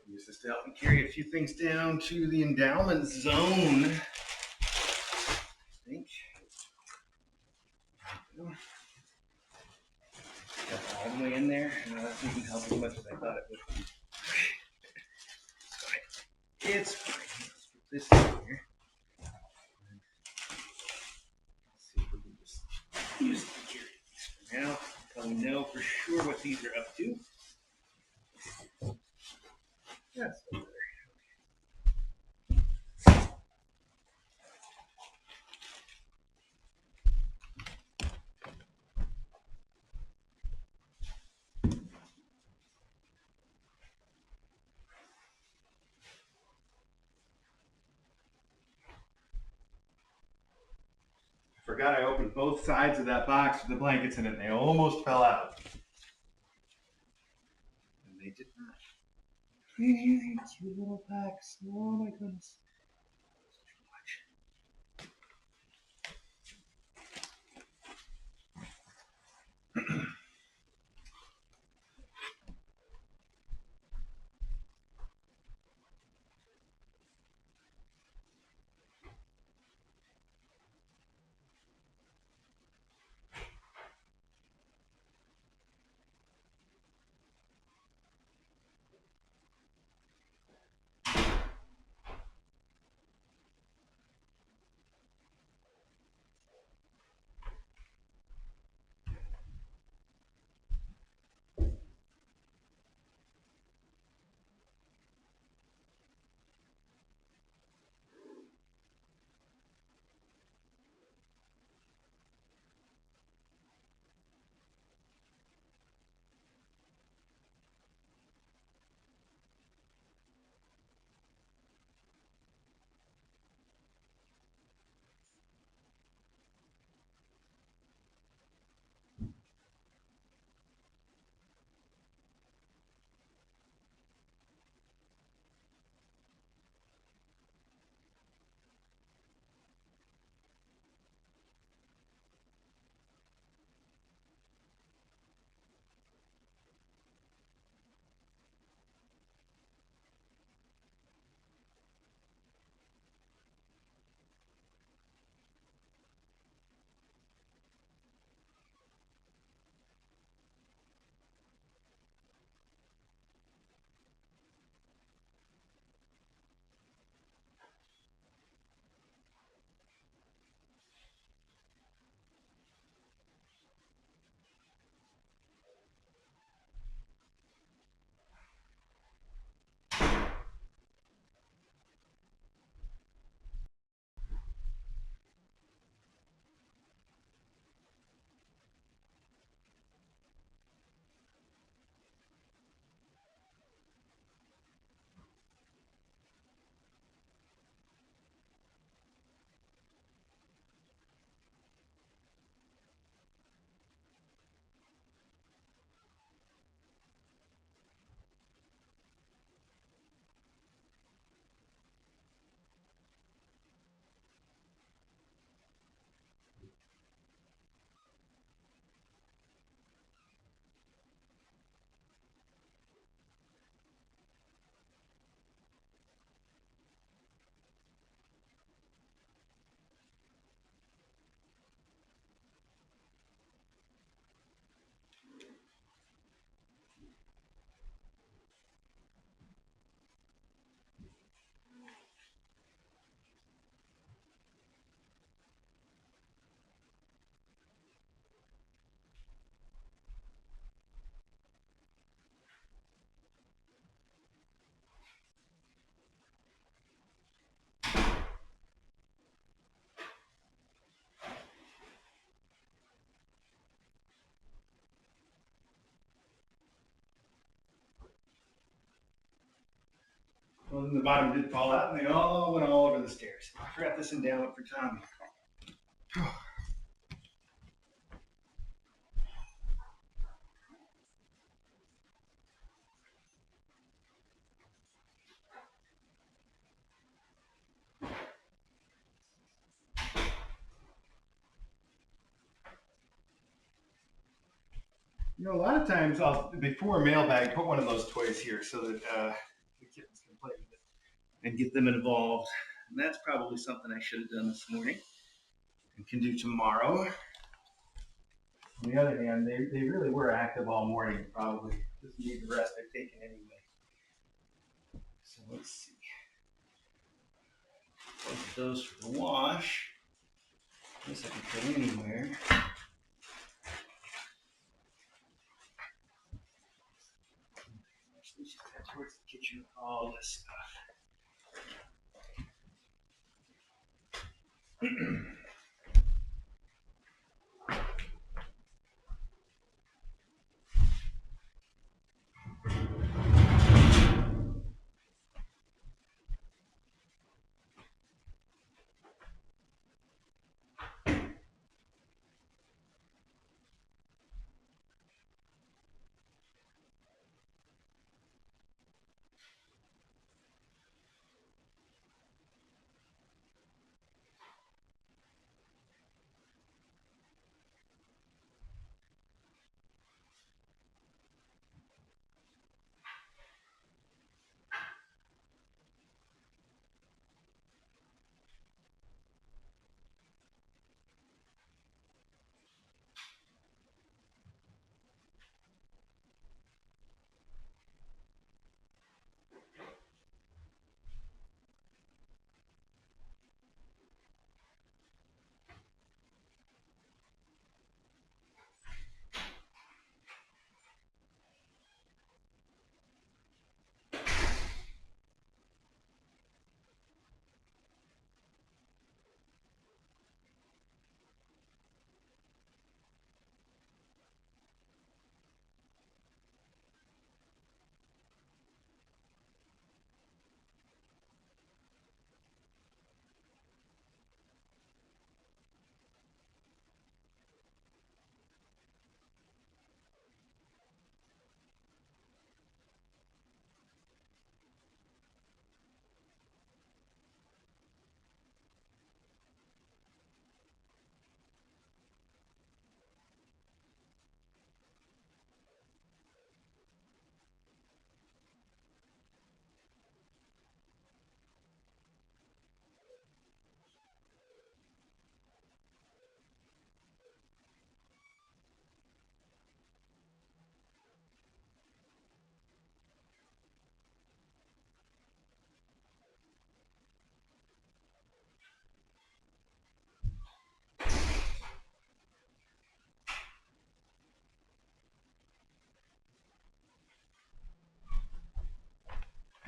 Use this to help me carry a few things down to the endowment zone. I think. Got all the way in there, and that didn't help as much as I thought it would. It's fine. Let's put this in here. Let's see if we can just use the carry these for now until we know for sure what these are up to. That's over there. I forgot I opened both sides of that box with the blankets in it, and they almost fell out. And they did not. Cute little packs. Oh my goodness. Well, then the bottom did fall out, and they all went all over the stairs. I forgot this endowment for Tommy. You know, a lot of times I'll, before Mailbag, put one of those toys here so that the kittens can play with it and get them involved. And that's probably something I should have done this morning and can do tomorrow. On the other hand, they really were active all morning, probably just need the rest they've taken anyway. So let's see. Both of those for the wash. This I can put anywhere. We should head towards the kitchen with all this stuff.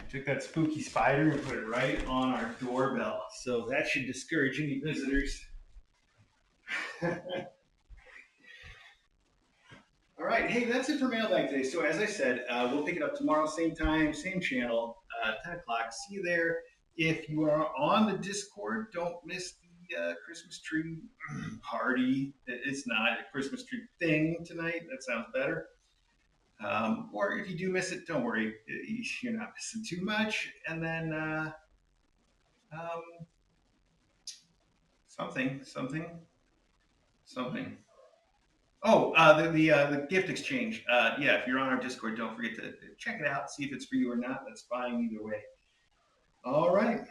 Took that spooky spider and put it right on our doorbell. So that should discourage any visitors. All right, hey, that's it for Mailbag today. So as I said, we'll pick it up tomorrow, same time, same channel, 10 o'clock. See you there. If you are on the Discord, don't miss the Christmas tree party. It's not a Christmas tree thing tonight. That sounds better. Or if you do miss it, don't worry. You're not missing too much. And then something. Oh, the gift exchange. Yeah, if you're on our Discord, don't forget to check it out. See if it's for you or not. That's fine either way. All right.